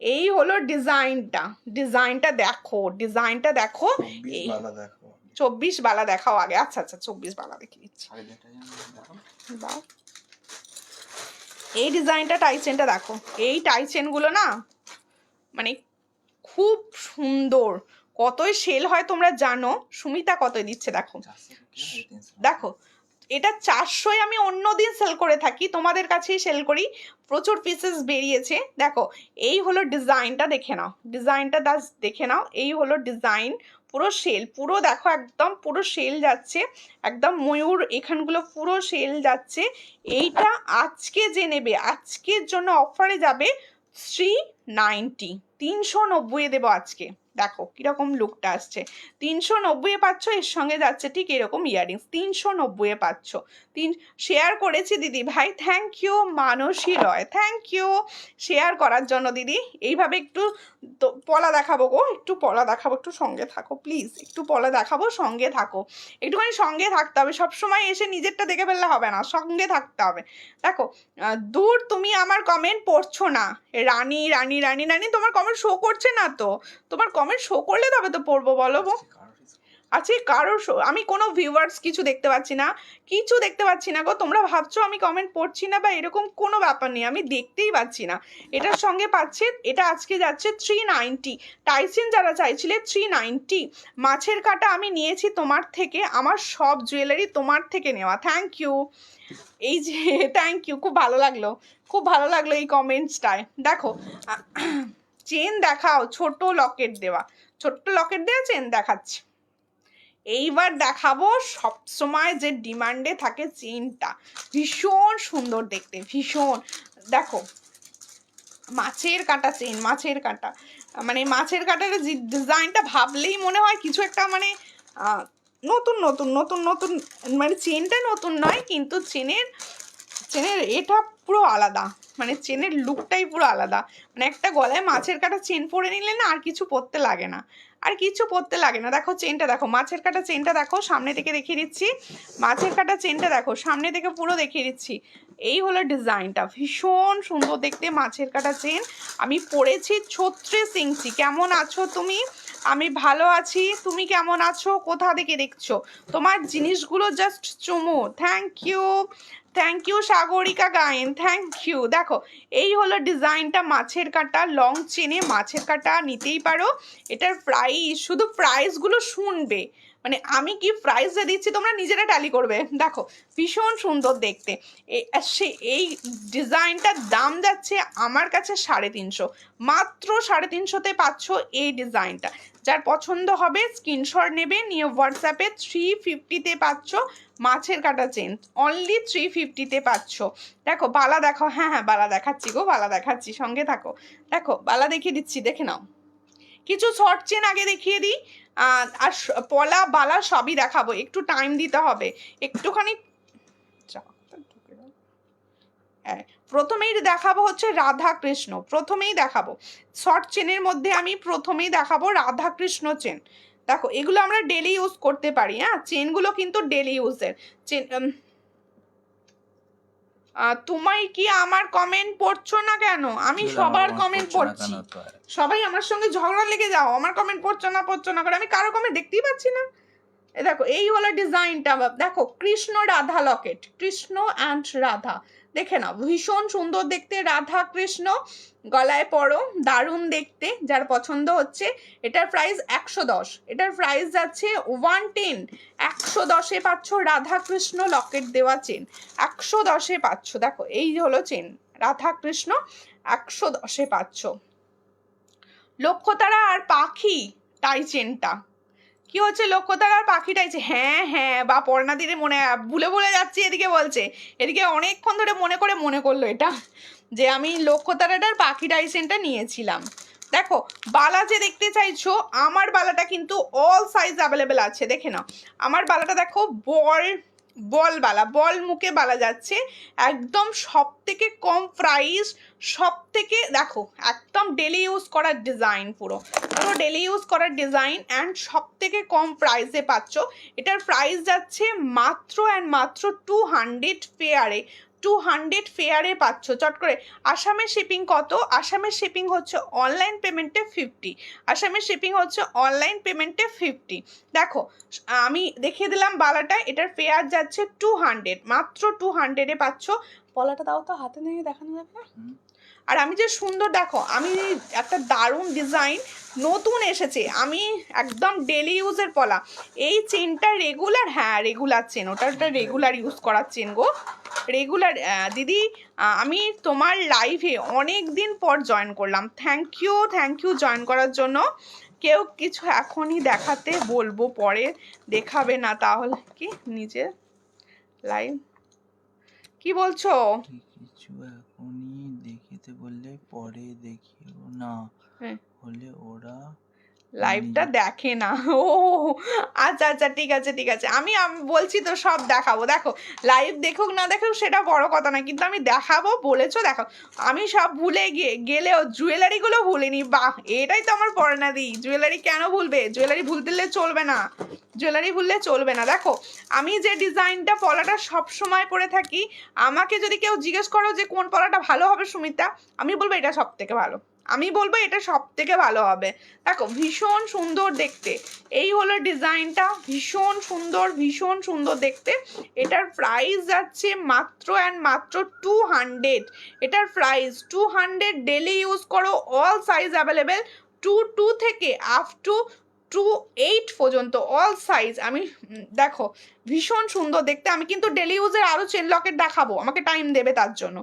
এই হলো ডিজাইনটা, ডিজাইনটা দেখো, ডিজাইনটা দেখো। 24 বালা দেখাও আগে, আচ্ছা আচ্ছা 24 বালা দেখিয়ে দিচ্ছি। এই ডিজাইনটা টাই চেনটা দেখো, এই টাই চেনগুলো না মানে খুব সুন্দর, কতই সেল হয় তোমরা জানো। সুমিতা কতই দিচ্ছে দেখো, দেখো এটা 400-এ আমি অন্য দিন সেল করে থাকি, তোমাদের কাছেই সেল করি, প্রচুর পিসেস বেরিয়েছে। দেখো এই হলো ডিজাইনটা, দেখে নাও ডিজাইনটা, দেখে নাও, এই হলো ডিজাইন, পুরো সেল, পুরো দেখো একদম পুরো সেল যাচ্ছে, একদম ময়ূর এখানগুলো পুরো সেল যাচ্ছে। এইটা আজকে যে নেবে আজকের জন্য অফারে যাবে 390, 390-এ দেবো আজকে। দেখো কিরকম লুকটা আসছে। 390 পাচ্ছ, এর সঙ্গে যাচ্ছে ঠিক এরকম ইয়াররিংস, 390 পাচ্ছ। শেয়ার করেছি দিদি ভাই, thank you Mansi Roy, thank you share করার জন্য দিদি। এইভাবে একটু পলা দেখাবো গো, একটু পলা দেখাবো, একটু সঙ্গে থাকো প্লিজ, একটু পলা দেখাবো, সঙ্গে থাকো, একটুখানি সঙ্গে থাকতে হবে, সবসময় এসে নিজেরটা দেখে ফেললে হবে না, সঙ্গে থাকতে হবে। দেখো দূর তুমি আমার কমেন্ট পড়ছো না, রানী রানী রানী রানী তোমার কমেন্ট শো করছে না তো, তোমার কমেন্ট শো করলে তবে তো পড়বো বলো। আচ্ছা কারোর আমি কোনো ভিউয়ার্স কিছু দেখতে পাচ্ছি না, কিছু দেখতে পাচ্ছি না গো। তোমরা ভাবছো আমি কমেন্ট পড়ছি না বা এরকম কোনো ব্যাপার নেই, আমি দেখতেই পাচ্ছি না। এটার সঙ্গে পাচ্ছে, এটা আজকে যাচ্ছে 390, টাইসিন যারা চাইছিলে 390। মাছের কাঁটা আমি নিয়েছি তোমার থেকে, আমার সব জুয়েলারি তোমার থেকে নেওয়া, থ্যাংক ইউ। এই যে থ্যাংক ইউ, খুব ভালো লাগলো, খুব ভালো লাগলো এই কমেন্টসটায়। দেখো চেন দেখাও, ছোট লকেট দেওয়া, ছোট্ট লকেট দেওয়া চেন দেখাচ্ছি। এইবার দেখাবো সবসময় যে ডিমান্ডে থাকে চেনটা, ভীষণ সুন্দর দেখতে, ভীষণ। দেখো মাছের কাঁটা চেন, মাছের কাঁটা, মানে মাছের কাঁটার ডিজাইনটা ভাবলেই মনে হয় কিছু একটা মানে নতুন নতুন নতুন নতুন, মানে চেনটা নতুন নয় কিন্তু চেনের এটা পুরো আলাদা, মানে চেনের লুকটাই পুরো আলাদা। মানে একটা গলায় মাছের কাঁটা চেন পরে নিলে না আর কিছু পরতে লাগে না, আর কিছু পরতে লাগে না। দেখো চেনটা দেখো, মাছের কাঁটা চেনটা দেখো, সামনে থেকে দেখিয়ে দিচ্ছি, মাছের কাঁটা চেনটা দেখো, সামনে থেকে পুরো দেখিয়ে দিচ্ছি। এই হলো ডিজাইনটা, ভীষণ সুন্দর দেখতে মাছের কাঁটা চেন। আমি পরেছি 36 ইঞ্চি। কেমন আছো তুমি? আমি ভালো আছি, তুমি কেমন আছো? কোথা থেকে দেখছো? তোমার জিনিসগুলো জাস্ট চুমু, thank you, thank you Sagarika Gayen, thank you. দেখো এই হলো ডিজাইনটা, মাছের কাঁটা লং চেনে মাছের কাঁটা নিতেই পারো। এটার প্রাইস, শুধু প্রাইসগুলো শুনবে, মানে আমি কি প্রাইসে দিচ্ছি তোমরা নিজেরা ট্যালি করবে। দেখো ভীষণ সুন্দর দেখতে। এই ডিজাইনটার দাম যাচ্ছে আমার কাছে 350, মাত্র 350-তে পাচ্ছ এই ডিজাইনটা। যার পছন্দ হবে স্ক্রিনশট নেবে, নিয়ে হোয়াটসঅ্যাপে 350-তে পাচ্ছ মাছের কাঁটা চেন, অনলি 350-তে পাচ্ছ। দেখো বালা দেখো, হ্যাঁ হ্যাঁ বালা দেখাচ্ছি গো, বালা দেখাচ্ছি, সঙ্গে থাকো। দেখো বালা দেখিয়ে দিচ্ছি, দেখে নাও। কিছু শর্ট চেন আগে দেখিয়ে দিই, আর পলা বালা সবই দেখাবো, একটু টাইম দিতে হবে একটুখানি। প্রথমেই দেখাবো হচ্ছে রাধা কৃষ্ণ, প্রথমেই দেখাবো শর্ট চেনের মধ্যে, আমি প্রথমেই দেখাবো রাধা কৃষ্ণ চেন। দেখো এগুলো আমরা ডেলি ইউজ করতে পারি, হ্যাঁ চেনগুলো কিন্তু ডেলি ইউজের চেন। তোমায় কি আমার কমেন্ট পড়ছো না কেন? আমি সবার কমেন্ট পড়ছি, সবাই আমার সঙ্গে ঝগড়া লেগে যাও, আমার কমেন্ট পড়ছো না করে, আমি কারো কমেন্ট দেখতেই পাচ্ছি না। দেখো এই হলো ডিজাইনটা, দেখো কৃষ্ণ রাধা লকেট, কৃষ্ণ অ্যান্ড রাধা, দেখে নাও ভীষণ সুন্দর দেখতে, রাধা কৃষ্ণ গলায় পরো, দারুণ দেখতে, যার পছন্দ হচ্ছে। এটার প্রাইস 110, এটার প্রাইস যাচ্ছে 110, 110-এ পাচ্ছ রাধা কৃষ্ণ লকেট দেওয়া চেন, 110-এ পাচ্ছ। দেখো এই হলো চেন রাধা কৃষ্ণ, 110-এ পাচ্ছ। লক্ষ্যতারা আর পাখি তাই চেনটা, কি হচ্ছে লক্ষ্যতারার পাখিটাই, হ্যাঁ হ্যাঁ বা পর্ণাদিরে মনে ভুলে যাচ্ছি, এদিকে বলছে, এদিকে অনেকক্ষণ ধরে মনে করলো এটা যে আমি লক্ষ্যতারাটার পাখি ডাইসেনটা নিয়েছিলাম। দেখো বালা যে দেখতে চাইছো, আমার বালাটা কিন্তু অল সাইজ অ্যাভেলেবেল আছে, দেখে নাও আমার বালাটা দেখো, বল বালা, বল মুখে বালা যাচ্ছে, একদম সব থেকে কম প্রাইস, সব থেকে দেখো একদম ডেলি ইউজ করার ডিজাইন, পুরো ডেলি ইউজ করার ডিজাইন অ্যান্ড সব থেকে কম প্রাইসে পাচ্ছ। এটার প্রাইস যাচ্ছে মাত্র অ্যান্ড মাত্র 200 ফেয়ারে, 200 ফেয়ারে পাচ্ছ চট করে। আসামের শিপিং কত? আসামের শিপিং হচ্ছে অনলাইন পেমেন্টে 50, আসামের শিপিং হচ্ছে অনলাইন পেমেন্টে 50। দেখো আমি দেখিয়ে দিলাম বালাটা, এটার ফেয়ার যাচ্ছে 200, মাত্র 200-এ পাচ্ছ। পলাটা দাও তো, হাতে নিয়ে দেখানো যাবে না। আর আমি যে সুন্দর, দেখো আমি একটা দারুণ ডিজাইন নতুন এসেছে, আমি একদম ডেলি ইউজের পলা, এই চেনটা রেগুলার, হ্যাঁ রেগুলার চেন, ওটা রেগুলার ইউজ করার চেন গো, রেগুলার। দিদি আমি তোমার লাইভে অনেক দিন পর জয়েন করলাম, থ্যাংক ইউ জয়েন করার জন্য। কেউ কিছু এখনই দেখাতে বলবো, পরে দেখাবে না তাহলে কি নিজে লাইভ, কি বলছো? কিছু এখনই দেখিতে বললে পরে দেখিও না, হলে ওরা লাইভটা দেখে না। ও আচ্ছা আচ্ছা, ঠিক আছে ঠিক আছে, আমি বলছি তো সব দেখাবো। দেখো লাইভ দেখুক না দেখুক সেটা বড় কথা না, কিন্তু আমি দেখাবো বলেছো দেখো। আমি সব ভুলে গেলেও জুয়েলারিগুলো ভুলিনি। বাহ, এটাই তো আমার পড়ানাদি। জুয়েলারি কেন ভুলবে? জুয়েলারি ভুলতে চলবে না, জুয়েলারি ভুললে চলবে না। দেখো আমি যে ডিজাইনটা পলাটা সব সময় পরে থাকি, আমাকে যদি কেউ জিজ্ঞেস করো যে কোন পলাটা ভালো হবে সুমিতা, আমি বলবো এটা সব থেকে ভালো, আমি বলবো এটা সব থেকে ভালো হবে। দেখো ভীষণ সুন্দর দেখতে, এই হলো ডিজাইনটা, ভীষণ সুন্দর, ভীষণ সুন্দর দেখতে। এটার প্রাইস যাচ্ছে মাত্র অ্যান্ড মাত্র 200। এটার প্রাইস 200। ডেলি ইউজ করো, অল সাইজ অ্যাভেলেবেল, 2 থেকে আপ টু 2 8 পর্যন্ত অল সাইজ। আমি দেখো ভীষণ সুন্দর দেখতে। আমি কিন্তু ডেলি ইউজের আরও চেন লকেট দেখাবো, আমাকে টাইম দেবে তার জন্য,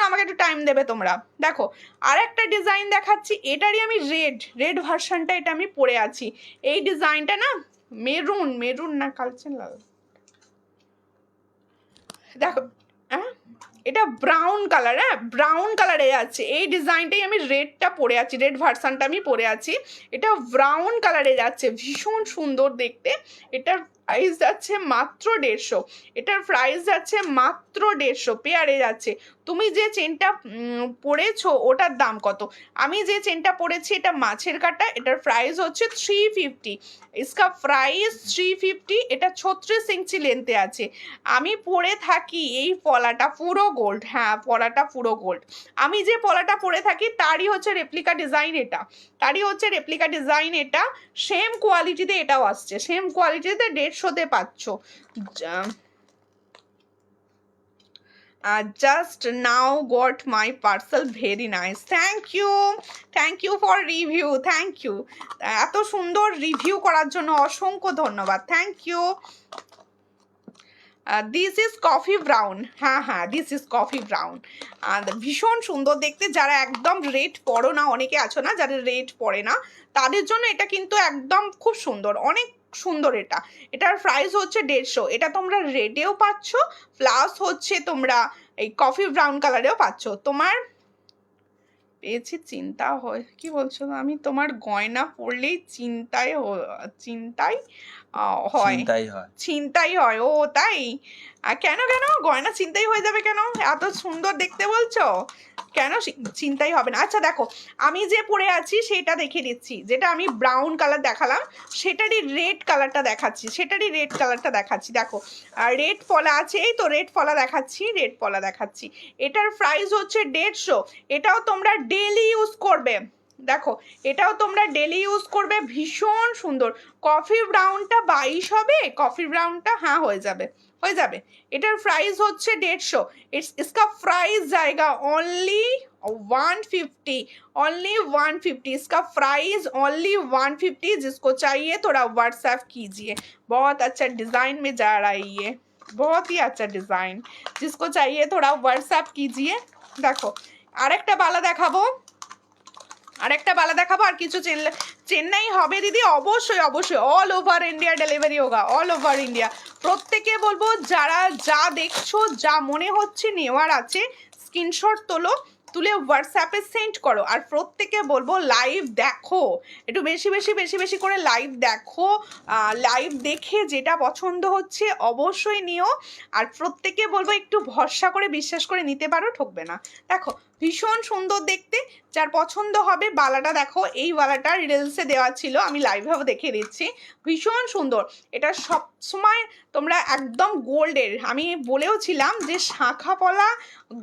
আমাকে একটু টাইম দেবে তোমরা। দেখো আর একটা ডিজাইন দেখাচ্ছি, এটারই আমি রেড ভার্সনটা এটা আমি পরে আছি। এই ডিজাইনটা না মেরুন না কালচে লাল, দেখো হ্যাঁ এটা ব্রাউন কালার, হ্যাঁ ব্রাউন কালারে আছে। এই ডিজাইনটাই আমি রেডটা পরে আছি, রেড ভার্সনটা আমি পরে আছি। এটা ব্রাউন কালারে যাচ্ছে, ভীষণ সুন্দর দেখতে। এটার প্রাইস যাচ্ছে মাত্র 150। এটার প্রাইস যাচ্ছে মাত্র 150, পেয়ারে যাচ্ছে। তুমি যে চেনটা পরেছো ওটার দাম কত? আমি যে চেনটা পরেছি এটা মাছের কাটা, এটার প্রাইস হচ্ছে 350। इसका প্রাইস 350। এটা 36 ইঞ্চি লেন্থে আছে। আমি পরে থাকি এই পলাটা পুরো গোল্ড, হ্যাঁ পলাটা পুরো গোল্ড। আমি যে পলাটা পরে থাকি তারই হচ্ছে রেপ্লিকা ডিজাইন এটা, সেম কোয়ালিটিতে এটাও আসছে, সেম কোয়ালিটিতে 150-তে পাচ্ছ। just now got my parcel, very nice, thank you for review, thank you। এত সুন্দর রিভিউ করার জন্য অসংখ্য ধন্যবাদ, thank you. This is coffee brown, হ্যাঁ দিস ইজ কফি ব্রাউন। ভীষণ সুন্দর দেখতে। যারা একদম রেড পরো না, অনেকে আছো না যারা রেড পরে না, তাদের জন্য এটা কিন্তু একদম খুব সুন্দর, অনেক সুন্দর। এটার প্রাইস হচ্ছে 150। এটা তোমরা রেডেও পাচ্ছ, প্লাস হচ্ছে তোমরা এই কফি ব্রাউন কালারেও পাচ্ছ। তোমার পেয়েছি চিন্তা হয়, কি বলছো? আমি তোমার গয়না পরলেই চিন্তায় হয়, ছিনতাই হয়। ও তাই? কেন গয়না চিন্তাই হয়ে যাবে কেন? এত সুন্দর দেখতে বলছো, কেন চিন্তাই হবে না? আচ্ছা দেখো আমি যে পরে আছি সেটা দেখে দিচ্ছি, যেটা আমি ব্রাউন কালার দেখালাম সেটারই রেড কালারটা দেখাচ্ছি। দেখো আর রেড পলা আছে, এই তো রেড পলা দেখাচ্ছি। এটার প্রাইস হচ্ছে 150। এটাও তোমরা ডেলি ইউজ করবে, দেখো এটাও তোমরা ডেলি ইউজ করবে, ভীষণ সুন্দর। কফি ব্রাউনটা 22 হবে, কফি ব্রাউনটা হ্যাঁ হয়ে যাবে। এটার প্রাইস হচ্ছে 150। इसका प्राइस जाएगा ओनली 150, ओनली 150। इसका प्राइस ओनली 150। जिसको चाहिए थोड़ा व्हाट्सएप कीजिए। बहुत अच्छा डिजाइन में जा रहा है ये, बहुत ही अच्छा डिजाइन। जिसको चाहिए थोड़ा व्हाट्सएप कीजिए। देखो আরেকটা বালা দেখাবো, আর কিছু চেন্নাই হবে দিদি, অবশ্যই অল ওভার ইন্ডিয়া ডেলিভারি হোগা, অল ওভার ইন্ডিয়া। প্রত্যেকে বলবো যারা যা দেখছো, যা মনে হচ্ছে নেওয়ার আছে, স্ক্রিনশট তুলে হোয়াটসঅ্যাপে সেন্ড করো। আর প্রত্যেকে বলবো লাইভ দেখো, একটু বেশি করে লাইভ দেখো। লাইভ দেখে যেটা পছন্দ হচ্ছে অবশ্যই নিও। আর প্রত্যেকে বলবো একটু ভরসা করে বিশ্বাস করে নিতে পারো, ঠকবে না। দেখো ভীষণ সুন্দর দেখতে, যার পছন্দ হবে। বালাটা দেখো, এই বালাটা রিলসে দেওয়া ছিল, আমি লাইভেও দেখিয়ে দিচ্ছি, ভীষণ সুন্দর। এটা সব সময় তোমরা একদম গোল্ডের, আমি বলেও ছিলাম যে শাঁখা পলা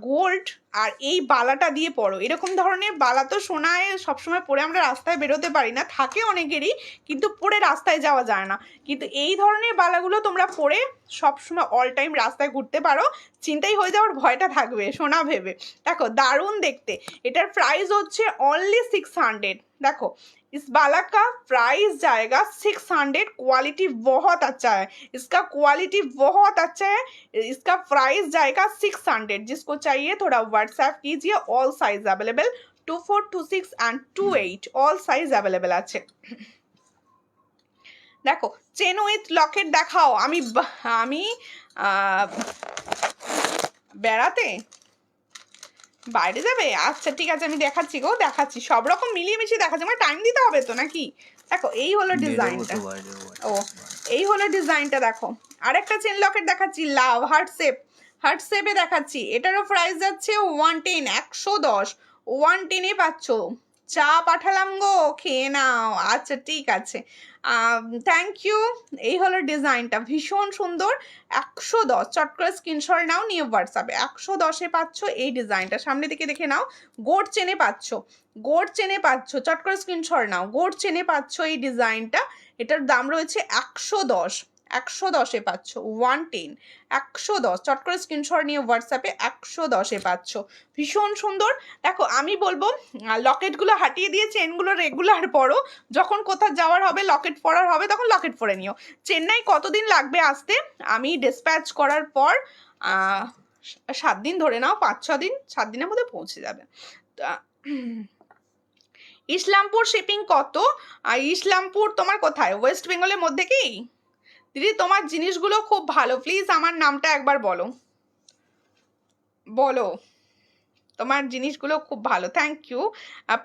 গোল্ড আর এই বালাটা দিয়ে পরো। এরকম ধরনের বালা তো সোনায় সবসময় পরে আমরা রাস্তায় বেরোতে পারি না, থাকে অনেকেরই, কিন্তু পরে রাস্তায় যাওয়া যায় না। কিন্তু এই ধরনের বালাগুলো তোমরা পরে সবসময় অল টাইম রাস্তায় ঘুরতে পারো, চিন্তাই হয়ে যাওয়ার ভয়টা থাকবে সোনা ভেবে। দেখো দারুণ দেখতে। এটার প্রাইস হচ্ছে অনলি 600। देखो इस बाला का प्राइस जाएगा 600। क्वालिटी बहुत अच्छा है, इसका क्वालिटी बहुत अच्छा है। इसका प्राइस जाएगा 600। जिसको चाहिए थोड़ा व्हाट्सएप कीजिए। All size available, 24, 26 and 28 all size available আছে। দেখো চেন উইথ লকেট দেখাও। আমি বেড়াতে বাইরে যাবে? আচ্ছা ঠিক আছে, আমি দেখাচ্ছি গো, দেখাচ্ছি, সব রকম মিলিয়ে মিশিয়ে দেখাচ্ছি, আমার টাইম দিতে হবে তো নাকি। দেখো এই হলো ডিজাইনটা। ও এই হলো ডিজাইনটা, দেখো আরেকটা চেন লকেট দেখাচ্ছি, লাভ হার্ট শেপ, হার্ট শেপে দেখাচ্ছি। এটারও প্রাইস যাচ্ছে 110, 110, 110-এ পাচ্ছ। চা পাঠালাম গো, খেয়ে নাও। আচ্ছা ঠিক আছে, থ্যাংক ইউ। এই হলো ডিজাইনটা, ভীষণ সুন্দর। 110, চট করে স্ক্রিনশট নাও, নিয়ে হোয়াটসঅ্যাপে। 110-এ পাচ্ছ এই ডিজাইনটা, সামনে দিকে দেখে নাও। গোড চেনে পাচ্ছ, গোড চেনে পাচ্ছ, চট করে স্ক্রিনশট নাও। গোড চেনে পাচ্ছ এই ডিজাইনটা, এটার দাম রয়েছে 110, 110-এ পাচ্ছ 110, 110, চট করে স্ক্রিনশট নিয়ে হোয়াটসঅ্যাপে 110-এ পাচ্ছ। ভীষণ সুন্দর। দেখো আমি বলবো লকেটগুলো হাটিয়ে দিয়ে চেনগুলো রেগুলার পরো, যখন কোথাও যাওয়ার হবে লকেট পরার হবে তখন লকেট পরে নিও। চেন্নাই কতদিন লাগবে আসতে? আমি ডিসপ্যাচ করার পর 7 দিন ধরে নাও, 5-6 দিন, 7 দিনের মধ্যে পৌঁছে যাবে। ইসলামপুর শিপিং কত? ইসলামপুর তোমার কোথায়, ওয়েস্ট বেঙ্গলের মধ্যে কি? দিদি তোমার জিনিসগুলো খুব ভালো, প্লিজ আমার নামটা একবার বলো, বলো তোমার জিনিসগুলো খুব ভালো, থ্যাংক ইউ।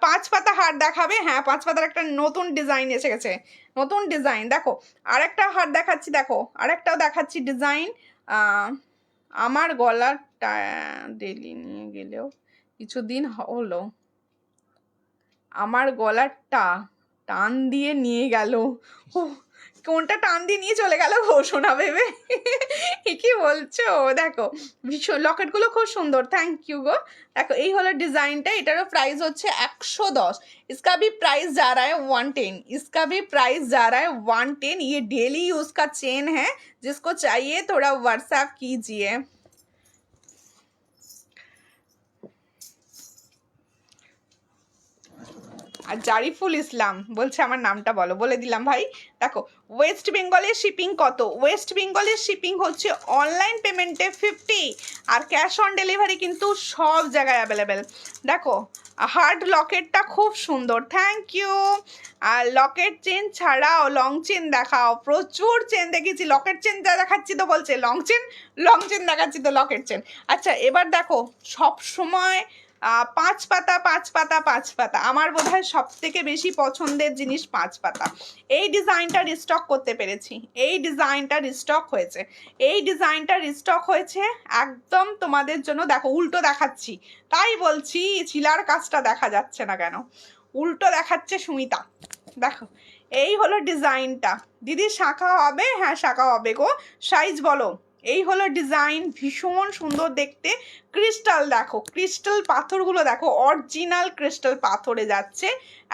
5 পাতা হার দেখাবে? হ্যাঁ 5 পাতার একটা নতুন ডিজাইন এসে গেছে, নতুন ডিজাইন। দেখো আরেকটা হার দেখাচ্ছি, দেখো আরেকটাও দেখাচ্ছি ডিজাইন। আমার গলাটা ডেলি নিয়ে গেলেও কিছুদিন হলো, আমার গলাটা টান দিয়ে নিয়ে গেল। ও কোনটা টান দিয়ে নিয়ে চলে গেল গো সোনা ভেবে, কি বলছো? দেখো ভীষণ লকেটগুলো খুব সুন্দর, থ্যাংক ইউ গো। দেখো এই হলো ডিজাইনটা, এটারও প্রাইস হচ্ছে 110। इसका भी प्राइस जा रहा है 110, इसका भी प्राइस जा रहा है 110। ये डेली यूज का चेन है, जिसको चाहिए थोड़ा व्हाट्सएप कीजिए। আর জারিফুল ইসলাম বলছে আমার নামটা বলো, বলে দিলাম ভাই। দেখো ওয়েস্ট বেঙ্গলের শিপিং কত? ওয়েস্ট বেঙ্গলের শিপিং হচ্ছে অনলাইন পেমেন্টে 50, আর ক্যাশ অন ডেলিভারি কিন্তু সব জায়গায় অ্যাভেলেবেল। দেখো হার্ড লকেটটা খুব সুন্দর, থ্যাংক ইউ। আর লকেট চেন ছাড়াও লং চেন দেখাও, প্রচুর চেন দেখেছি, লকেট চেন দেখাচ্ছি তো বলছে লং চেন, লং চেন দেখাচ্ছি তো লকেট চেন। আচ্ছা এবার দেখো সব সময় 5 পাতা 5 পাতা 5 পাতা, আমার বোধহয় সব থেকে বেশি পছন্দের জিনিস 5 পাতা। এই ডিজাইনটা রিস্টক করতে পেরেছি, এই ডিজাইনটা রিস্টক হয়েছে, এই ডিজাইনটা রিস্টক হয়েছে একদম তোমাদের জন্য। দেখো উল্টো দেখাচ্ছি, তাই বলছি ছিলার কাজটা দেখা যাচ্ছে না কেন, উল্টো দেখাচ্ছে সুমিতা। দেখো এই হলো ডিজাইনটা। দিদি শাখা হবে? হ্যাঁ শাখা হবে গো, সাইজ বলো। এই হলো ডিজাইন, ভীষণ সুন্দর দেখতে। ক্রিস্টাল দেখো, ক্রিস্টাল পাথরগুলো দেখো, অরিজিনাল ক্রিস্টাল পাথরে যাচ্ছে,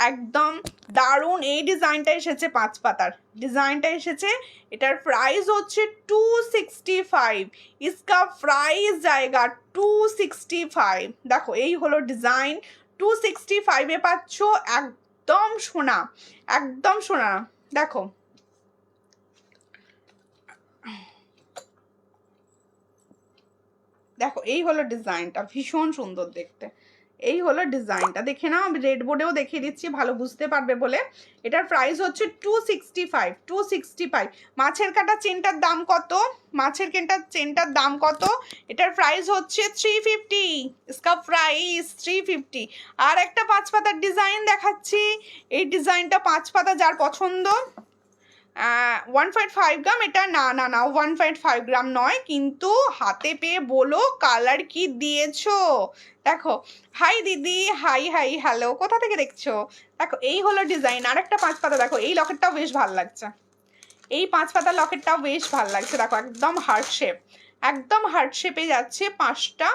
একদম দারুণ। এই ডিজাইনটা এসেছে 5 পাতার, ডিজাইনটা এসেছে, এটার প্রাইস হচ্ছে 265, इसका প্রাইস জায়গা 265। দেখো এই হলো ডিজাইন, 265-এ পাচ্ছ, একদম সোনা, একদম সোনা। দেখো দেখো এই হলো ডিজাইনটা, ভীষণ সুন্দর দেখতে। এই হলো ডিজাইনটা, দেখে নাও, আমি রেড বোর্ডেও দেখিয়ে দিচ্ছি ভালো বুঝতে পারবে বলে। এটার প্রাইস হচ্ছে 265, 265। মাছের কাটা চেনটার দাম কত? মাছের চেনটার দাম কত? এটার প্রাইস হচ্ছে 350, इसका প্রাইস 350। আর একটা 5 পাতার ডিজাইন দেখাচ্ছি, এই ডিজাইনটা 5 পাতা যার পছন্দ। 1.5 গ্রাম এটা, না না না 1.5 গ্রাম নয়, কিন্তু হাতে পেয়ে বলো কালার কি দিয়েছো। দেখো হাই দিদি, হাই হাই হ্যালো, কোথা থেকে দেখছো? দেখো এই হলো ডিজাইন। আরেকটা 5 পাতা দেখো, এই লকেটটাও বেশ ভালো লাগছে, এই 5 পাতার লকেটটাও বেশ ভালো লাগছে। দেখো একদম হার্ট শেপ, একদম হার্ট শেপে যাচ্ছে 5টা।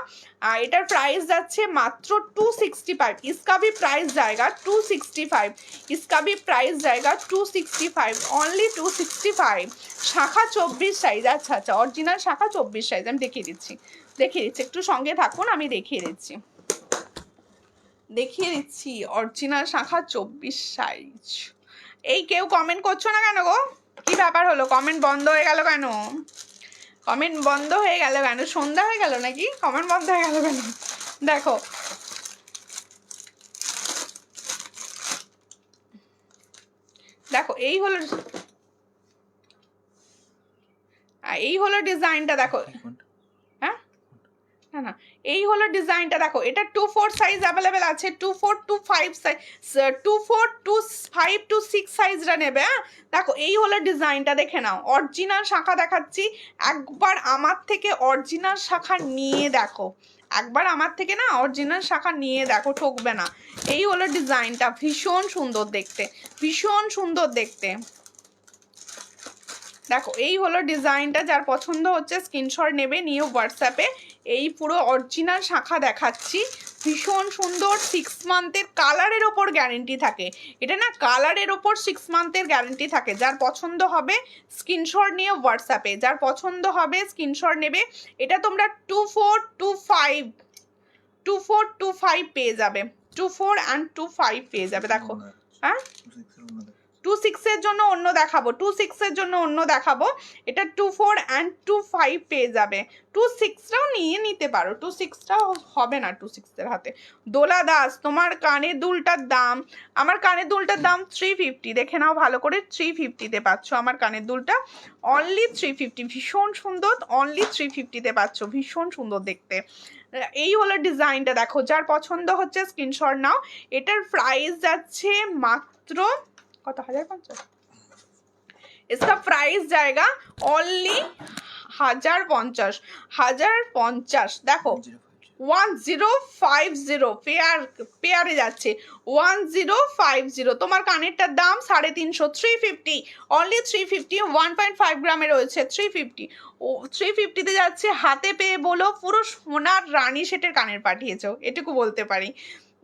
এটার প্রাইস যাচ্ছে মাত্র 265, इसका भी प्राइस जाएगा 265, इसका भी प्राइस जाएगा 265, অনলি 265। শাখা 24 সাইজ, আচ্ছা আচ্ছা অরিজিনাল শাখা 24 সাইজ, আমি দেখিয়ে দিচ্ছি, দেখিয়ে দিচ্ছি, একটু সঙ্গে থাকুন, আমি দেখিয়ে দিচ্ছি, দেখিয়ে দিচ্ছি। অরিজিনাল শাখা 24 সাইজ। এই কেউ কমেন্ট করছো না কেন গো? কি ব্যাপার হলো, কমেন্ট বন্ধ হয়ে গেল কেন? কমেন্ট বন্ধ হয়ে গেল কেন? সন্ধ্যা হয়ে গেল নাকি? কমেন্ট বন্ধ হয়ে গেল কেন? দেখো দেখো এই হলো, এই হলো ডিজাইনটা। দেখো হ্যাঁ না না এই হলো ডিজাইনটা, দেখো এটা 2-4 সাইজ অ্যাভেলেবেল আছে, 2-4 to 5 সাইজ, 2-4 to 5 to 6 সাইজরা নেবে। হ্যাঁ দেখো এই হলো ডিজাইনটা, দেখে নাও। অরিজিনাল শাখা দেখাচ্ছি, একবার আমার থেকে অরিজিনাল শাখা নিয়ে দেখো, একবার আমার থেকে না অরিজিনাল শাখা নিয়ে দেখো, ঠকবে না। এই হলো ডিজাইনটা, ভীষণ সুন্দর দেখতে, ভীষণ সুন্দর দেখতে। দেখো এই হলো ডিজাইনটা, যার পছন্দ হচ্ছে স্ক্রিনশট নেবে, নিয়ে হোয়াটসঅ্যাপে। এই পুরো অরিজিনাল শাখা দেখাচ্ছি, ভীষণ সুন্দর। 6 মান্থের কালারের ওপর গ্যারেন্টি থাকে, এটা না কালারের ওপর 6 মান্থের গ্যারেন্টি থাকে। যার পছন্দ হবে স্ক্রিনশট নিয়ে হোয়াটসঅ্যাপে, যার পছন্দ হবে স্ক্রিনশট নেবে। এটা তোমরা 2425 পেয়ে যাবে, 24 and 25 পেয়ে যাবে। দেখো হ্যাঁ 26 এর জন্য অন্য দেখাবো, 26 এর জন্য অন্য দেখাবো। এটা 24 and 25 পেয়ে যাবে। 26টাও নিয়ে নিতে পারো, 26টাও হবে না 26 এর হাতে। দোলা দাস, তোমার কানের দুলটার দাম, আমার কানের দুলটার দাম 350, দেখে নাও ভালো করে, 350-তে পাচ্ছ আমার কানের দুলটা, অনলি 350। ভীষণ সুন্দর, অনলি 350-তে পাচ্ছ, ভীষণ সুন্দর দেখতে। এই হলো ডিজাইনটা, দেখো যার পছন্দ হচ্ছে স্ক্রিনশট নাও। এটার প্রাইস যাচ্ছে মাত্র কত, 1050। इसका प्राइस जाएगा ओनली 1050। দেখো 1050 পেয়ারে যাচ্ছে, 1050। তোমার কানেরটার দাম 350, 350, অনলি 350। 1.5 গ্রামে রয়েছে, 350। ও 350-তে যাচ্ছে, হাতে পেয়ে বলো পুরো সোনার রানী সেটের কানের পাঠিয়েছো, এটুকু বলতে পারি।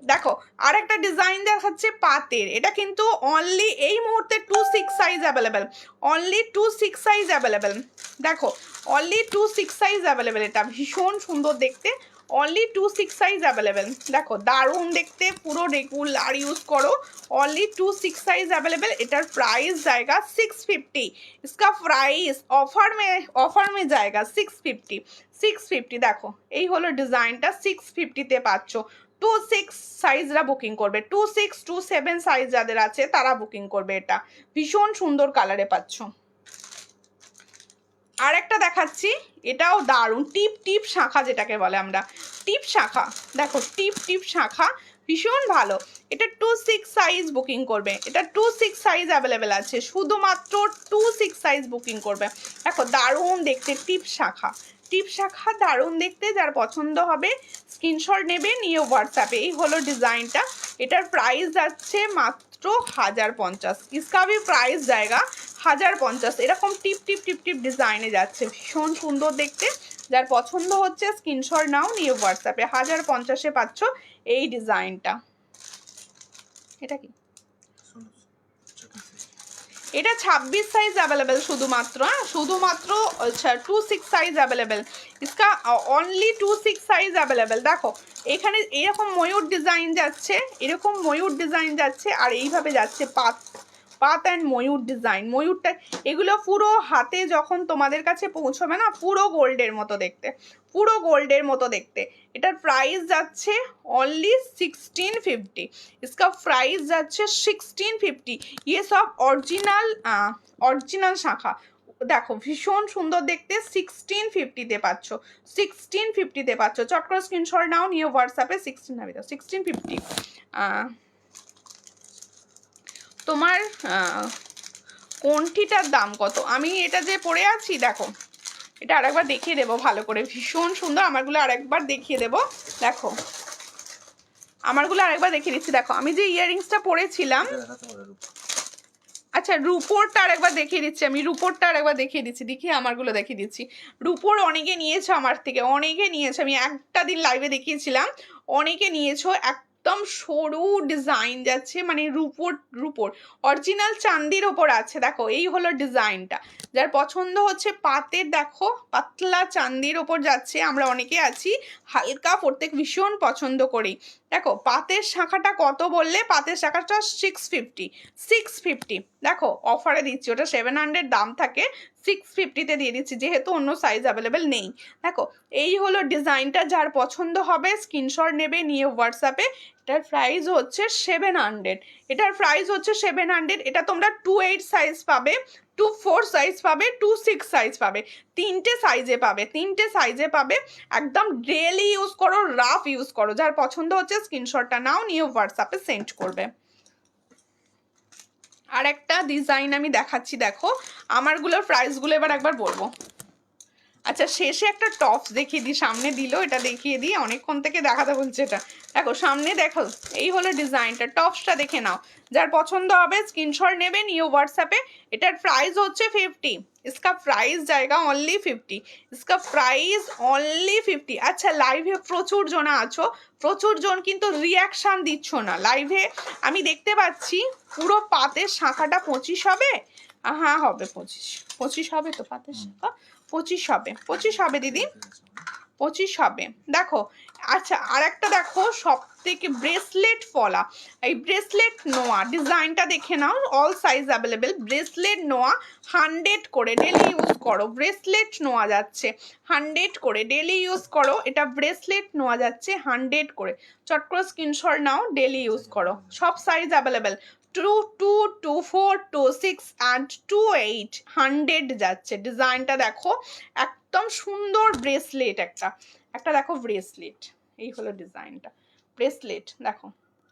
দেখো আর একটা ডিজাইন দেখাচ্ছে পাতের, এটা কিন্তু অনলি এই মুহূর্তে 26 size available, only 26 size available. দেখো অনলি 26 সাইজ অ্যাভেলেবেল, এটা ভীষণ সুন্দর দেখতে, অনলি 26 সাইজ অ্যাভেলেবেল। দেখো দারুণ দেখতে, পুরো রেগুলার ইউজ করো, অনলি 26 সাইজ अवेलेबल। এটার প্রাইস जाएगा 650। इसका प्राइस ऑफर में जाएगा 650। দেখো এই হলো ডিজাইনটা, 650-তে পাচ্ছ। 26 সাইজরা বুকিং করবে, 26 27 সাইজ যাদের আছে তারা বুকিং করবে। এটা ভীষণ সুন্দর কালারে পাচ্ছ। আর একটা দেখাচ্ছি, এটাও দারুণ, টিপ টিপ শাখা যেটাকে বলে আমরা, টিপ শাখা। দেখো টিপ টিপ শাখা, ভীষণ ভালো। এটা 26 সাইজ বুকিং করবে, এটা 26 সাইজ অ্যাভেলেবেল আছে, শুধুমাত্র 26 সাইজ বুকিং করবে। দেখো দারুণ দেখতে, টিপ শাখা, টিপ শাখা দারুণ দেখতে। যার পছন্দ হবে স্ক্রিনশট নেবে, নিয়ে হোয়াটসঅ্যাপে। এই হলো ডিজাইনটা, এটার প্রাইস যাচ্ছে মাত্র 1050। इसका भी प्राइस जाएगा 1050। এরকম টিপ টিপ টিপ টিপ ডিজাইনে যাচ্ছে, ভীষণ সুন্দর দেখতে। যার পছন্দ হচ্ছে স্ক্রিনশট নাও, নিয়ে হোয়াটসঅ্যাপে। 1050-এ পাচ্ছ এই ডিজাইনটা। এটা কি, এটা 26 সাইজ अवेलेबल শুধুমাত্র, শুধুমাত্র 26 সাইজ अवेलेबल। इसका ओनली 26 সাইজ अवेलेबल। দেখো এখানে এরকম ময়ূর ডিজাইন যাচ্ছে, এরকম ময়ূর ডিজাইন যাচ্ছে, আর এইভাবে যাচ্ছে পাত অ্যান্ড ময়ূর ডিজাইন। ময়ূরটা এগুলো পুরো হাতে যখন তোমাদের কাছে পৌঁছবে না, পুরো গোল্ডের মতো দেখতে, পুরো গোল্ডের মতো দেখতে। এটার প্রাইস যাচ্ছে অনলি 1650। इसका प्राइस যাচ্ছে 1650। ये सब অরিজিনাল শাখা। দেখো ভীষণ সুন্দর দেখতে, 1650-তে পাচ্ছ, 1650-তে পাচ্ছ। চট করে স্ক্রিনশট নাও, নিয়ে হোয়াটসঅ্যাপে 1650। তোমার কোনটিটার দাম কত? আমি এটা যে পরে আছি, দেখো এটা আরেকবার দেখিয়ে দেবো ভালো করে, ভীষণ সুন্দর। আমারগুলো আরেকবার দেখিয়ে দেবো, দেখো আমারগুলো আরেকবার দেখিয়ে দিচ্ছি। দেখো আমি যে ইয়াররিংসটা পরেছিলাম, আচ্ছা রুপোরটা আরেকবার দেখিয়ে দিচ্ছি, আমি রুপোরটা আরেকবার দেখিয়ে দিচ্ছি, দেখিয়ে আমারগুলো দেখিয়ে দিচ্ছি। রুপোর অনেকে নিয়েছো আমার থেকে, অনেকে নিয়েছো, আমি একটা দিন লাইভে দেখিয়েছিলাম, অনেকে নিয়েছো। একদম সরু ডিজাইন যাচ্ছে, মানে রুপোর অরিজিনাল চান্দির ওপর আছে। দেখো এই হলো ডিজাইনটা, যার পছন্দ হচ্ছে পাতের, দেখো পাতলা চান্দির ওপর যাচ্ছে। আমরা অনেকে আছি হালকা পড়তে ভীষণ পছন্দ করি। দেখো পাতের শাখাটা কত বললে, পাতের শাখাটা 650। দেখো অফারে দিচ্ছি, ওটা 700 দাম থাকে, 650-তে দিয়ে দিচ্ছি, যেহেতু অন্য সাইজ অ্যাভেলেবেল নেই। দেখো এই হলো ডিজাইনটা, যার পছন্দ হবে স্ক্রিনশট নেবে, নিয়ে হোয়াটসঅ্যাপে। এটার প্রাইস হচ্ছে 700, এটার প্রাইস হচ্ছে 700। এটা তোমরা 28 সাইজ পাবে, 24 সাইজ পাবে, 26 সাইজ পাবে, তিনটে সাইজে পাবে। একদম ডেলি ইউজ করো, রাফ ইউজ করো। যার পছন্দ হচ্ছে স্ক্রিনশটটা নাও, নিয়ে হোয়াটসঅ্যাপে সেন্ড করবে। আর একটা ডিজাইন আমি দেখাচ্ছি, দেখো আমারগুলোর প্রাইসগুলো এবার একবার বলবো। আচ্ছা, শেষে একটা টপস দেখিয়ে দিই, সামনে দিল, এটা দেখিয়ে দিই, অনেকক্ষণ থেকে দেখাতে বলছে। এটা দেখো সামনে, দেখো এই হলো ডিজাইনটা, টপসটা দেখে নাও। যার পছন্দ হবে স্ক্রিনশট নেবে, নিয়ে হোয়াটসঅ্যাপে। এটার প্রাইস হচ্ছে 50, इसका प्राइस जाएगा ओनली 50, इसका प्राइस ओनली 50। আচ্ছা, লাইভে প্রচুর জন আছো, প্রচুর জন কিন্তু রিয়াকশন দিচ্ছ না লাইভে। আমি দেখতে পাচ্ছি পুরো পাতের শাখাটা 25 হবে। হ্যাঁ হবে 25 হবে তো, পাতের শাখা 25 হবে, 25 হবে দিদি, 25 হবে। দেখো আচ্ছা, আর একটা দেখো সব থেকে ব্রেসলেট পলা, এই ব্রেসলেট নোয়া ডিজাইনটা দেখে নাও, অল সাইজ অ্যাভেলেবেল। ব্রেসলেট নোয়া 100 করে ডেলি ইউজ করো, ব্রেসলেট নোয়া যাচ্ছে 100 করে, ডেলি ইউজ করো। এটা ব্রেসলেট নোয়া যাচ্ছে 100 করে, চট করে স্ক্রিনশট নাও, ডেলি ইউজ করো। সব সাইজ অ্যাভেলেবেল, 22, 24, 26 অ্যান্ড 28 100 যাচ্ছে। ডিজাইনটা দেখো, একদম সুন্দর ব্রেসলেট। একটা দেখো ব্রেসলেট, এই হলো ডিজাইনটা, ব্রেসলেট দেখো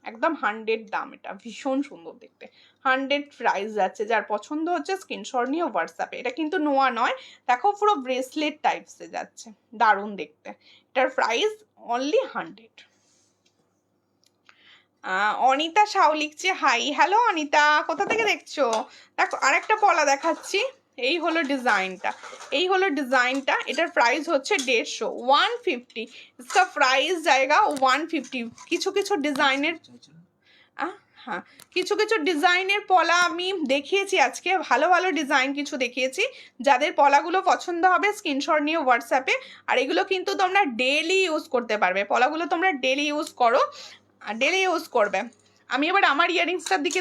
একদম 100 দাম। এটা ভীষণ সুন্দর দেখতে, 100 প্রাইস যাচ্ছে। যার পছন্দ হচ্ছে স্ক্রিনশট নিয়ে হোয়াটসঅ্যাপে। এটা কিন্তু নোয়া নয়, দেখো পুরো ব্রেসলেট টাইপসে যাচ্ছে, দারুণ দেখতে। এটার প্রাইস অনলি 100। অনিতা সাউ লিখছে হাই। হ্যালো অনিতা, কোথা থেকে দেখছো? দেখো আরেকটা পলা দেখাচ্ছি, এই হলো ডিজাইনটা, এই হলো ডিজাইনটা। এটার প্রাইস হচ্ছে 150, 150, इसका প্রাইস জায়গা 150। কিছু কিছু ডিজাইনের হ্যাঁ, কিছু কিছু ডিজাইনের পলা আমি দেখিয়েছি আজকে, ভালো ভালো ডিজাইন কিছু দেখিয়েছি। যাদের পলাগুলো পছন্দ হবে স্ক্রিনশট নিয়ে হোয়াটসঅ্যাপে। আর এগুলো কিন্তু তোমরা ডেলি ইউজ করতে পারবে, পলাগুলো তোমরা ডেলি ইউজ করো, ডেলি ইউজ করবে। আমি এবার আমার ইয়ারিংসটার দিকে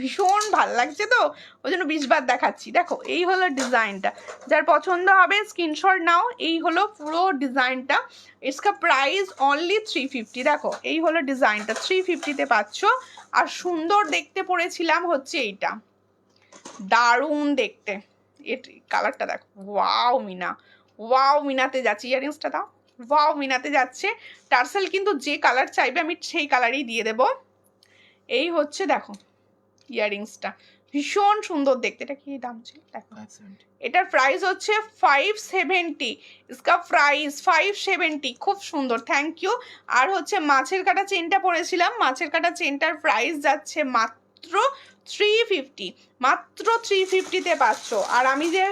ভীষণ ভালো লাগছে তো, ওই জন্য 20 বার দেখাচ্ছি। দেখো এই হলো ডিজাইনটা, যার পছন্দ হবে স্ক্রিনশট নাও। এই হলো পুরো ডিজাইনটা, इसका প্রাইস অনলি 350। দেখো এই হলো ডিজাইনটা, 350-তে পাচ্ছ। আর সুন্দর দেখতে পড়েছিলাম হচ্ছে এইটা, দারুণ দেখতে। এর কালারটা দেখো, ওয়াও মিনা, ওয়াও মিনাতে যাচ্ছে। ইয়ারিংসটা দাও, ওয়াও মিনাতে যাচ্ছে। টার্সেল কিন্তু যে কালার চাইবে আমি সেই কালারই দিয়ে দেব। এই হচ্ছে দেখো ইয়ারিংসটা, ভীষণ সুন্দর দেখতে। এটা কি দাম ছিল দেখো, এটার প্রাইস হচ্ছে 570, इसका প্রাইস 570, খুব সুন্দর, থ্যাংক ইউ। আর হচ্ছে মাছের কাটা চেনটা পরেছিলাম, মাছের কাটা চেনটার প্রাইস যাচ্ছে মাত্র 350, মাত্র 350-তে পাচ্ছ। আর আমি যে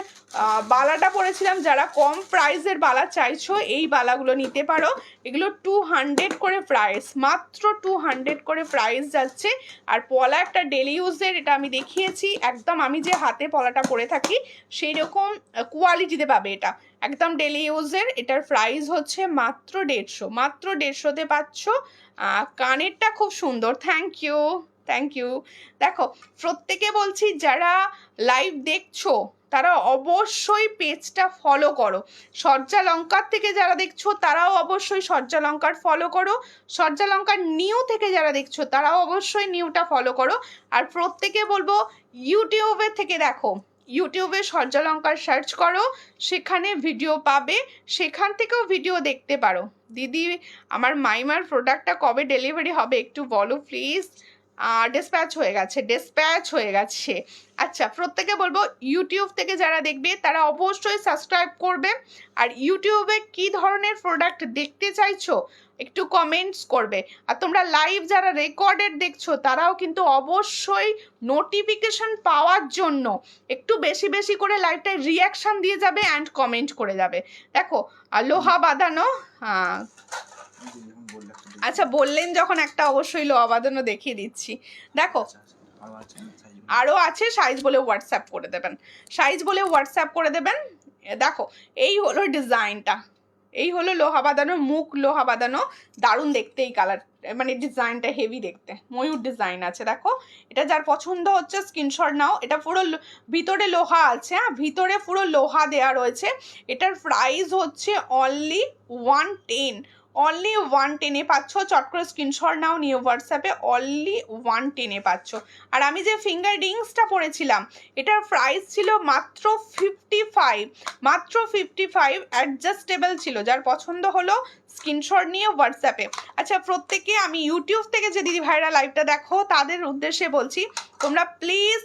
বালাটা পরেছিলাম, যারা কম প্রাইসের বালা চাইছো এই বালাগুলো নিতে পারো। এগুলো 200 করে প্রাইস, মাত্র 200 করে প্রাইস যাচ্ছে। আর পলা একটা ডেলি ইউজের, এটা আমি দেখিয়েছি, একদম আমি যে হাতে পলাটা পরে থাকি সেই রকম কোয়ালিটিতে পাবে। এটা একদম ডেলি ইউজের। এটার প্রাইস হচ্ছে মাত্র 150, মাত্র 150-তে পাচ্ছ। কানেরটা খুব সুন্দর, থ্যাংক ইউ, থ্যাংক ইউ। দেখো প্রত্যেকে বলছি, যারা লাইভ দেখছো তারা অবশ্যই পেজটা ফলো করো। সূর্যালঙ্কার থেকে যারা দেখছো তারাও অবশ্যই সূর্যালঙ্কার ফলো করো। সূর্যালঙ্কার নিউ থেকে যারা দেখছো তারাও অবশ্যই নিউটা ফলো করো। আর প্রত্যেকে বলবো ইউটিউবের থেকে দেখো, ইউটিউবে সূর্যালঙ্কার সার্চ করো, সেখানে ভিডিও পাবে, সেখান থেকেও ভিডিও দেখতে পারো। দিদি আমার মাইমার প্রোডাক্টটা কবে ডেলিভারি হবে একটু বলো প্লিজ। ডিসপ্যাচ হয়ে গেছে, ডিসপ্যাচ হয়ে গেছে। আচ্ছা, প্রত্যেকে বলবো ইউটিউব থেকে যারা দেখবে তারা অবশ্যই সাবস্ক্রাইব করবে। আর ইউটিউবে কি ধরনের প্রোডাক্ট দেখতে চাইছো একটু কমেন্টস করবে। আর তোমরা লাইভ যারা রেকর্ডেড দেখছো তারাও কিন্তু অবশ্যই নোটিফিকেশন পাওয়ার জন্য একটু বেশি বেশি করে লাইভটায় রিয়াকশান দিয়ে যাবে অ্যান্ড কমেন্ট করে যাবে। দেখো লোহা বাঁধানো, আচ্ছা বললেন যখন একটা অবশ্যই লোহা বাঁধানো দেখিয়ে দিচ্ছি। দেখো আরও আছে, সাইজ বলে হোয়াটসঅ্যাপ করে দেবেন, সাইজ বলে হোয়াটসঅ্যাপ করে দেবেন। দেখো এই হলো ডিজাইনটা, এই হলো লোহা বাঁধানো, মুখ লোহা বাঁধানো, দারুণ দেখতে এই কালার, মানে ডিজাইনটা হেভি দেখতে, ময়ূর ডিজাইন আছে। দেখো এটা যার পছন্দ হচ্ছে স্ক্রিনশট নাও। এটা পুরো ভিতরে লোহা আছে, হ্যাঁ ভিতরে পুরো লোহা দেওয়া রয়েছে। এটার প্রাইস হচ্ছে অনলি 110, অনলি 110-এ পাচ্ছ। চট করে স্ক্রিনশট নাও, নিয়ে হোয়াটসঅ্যাপে অনলি 110-এ পাচ্ছ। আর আমি যে ফিঙ্গার রিংসটা পরেছিলাম এটার প্রাইস ছিল মাত্র 55, মাত্র 55। অ্যাডজাস্টেবল ছিল, যার পছন্দ হলো স্ক্রিনশট নিয়ে হোয়াটসঅ্যাপে। আচ্ছা, প্রত্যেকে আমি ইউটিউব থেকে যে দিদি ভাইরা লাইভটা দেখো তাদের উদ্দেশ্যে বলছি, তোমরা প্লিজ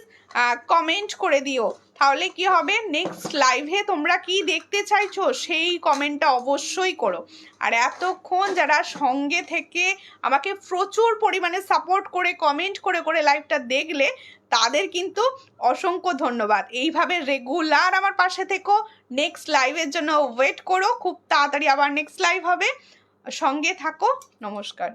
কমেন্ট করে দিও, তাহলে কি হবে নেক্সট লাইভে তোমরা কি দেখতে চাইছো সেই কমেন্টটা অবশ্যই করো। আর এতক্ষণ যারা সঙ্গে থেকে আমাকে প্রচুর পরিমাণে সাপোর্ট করে কমেন্ট করে করে লাইভটা দেখলে তাদের কিন্তু অসংখ্য ধন্যবাদ। এইভাবে রেগুলার আমার পাশে থেকো, নেক্সট লাইভের জন্য ওয়েট করো, খুব তাড়াতাড়ি আবার নেক্সট লাইভ হবে, সঙ্গে থাকো। নমস্কার।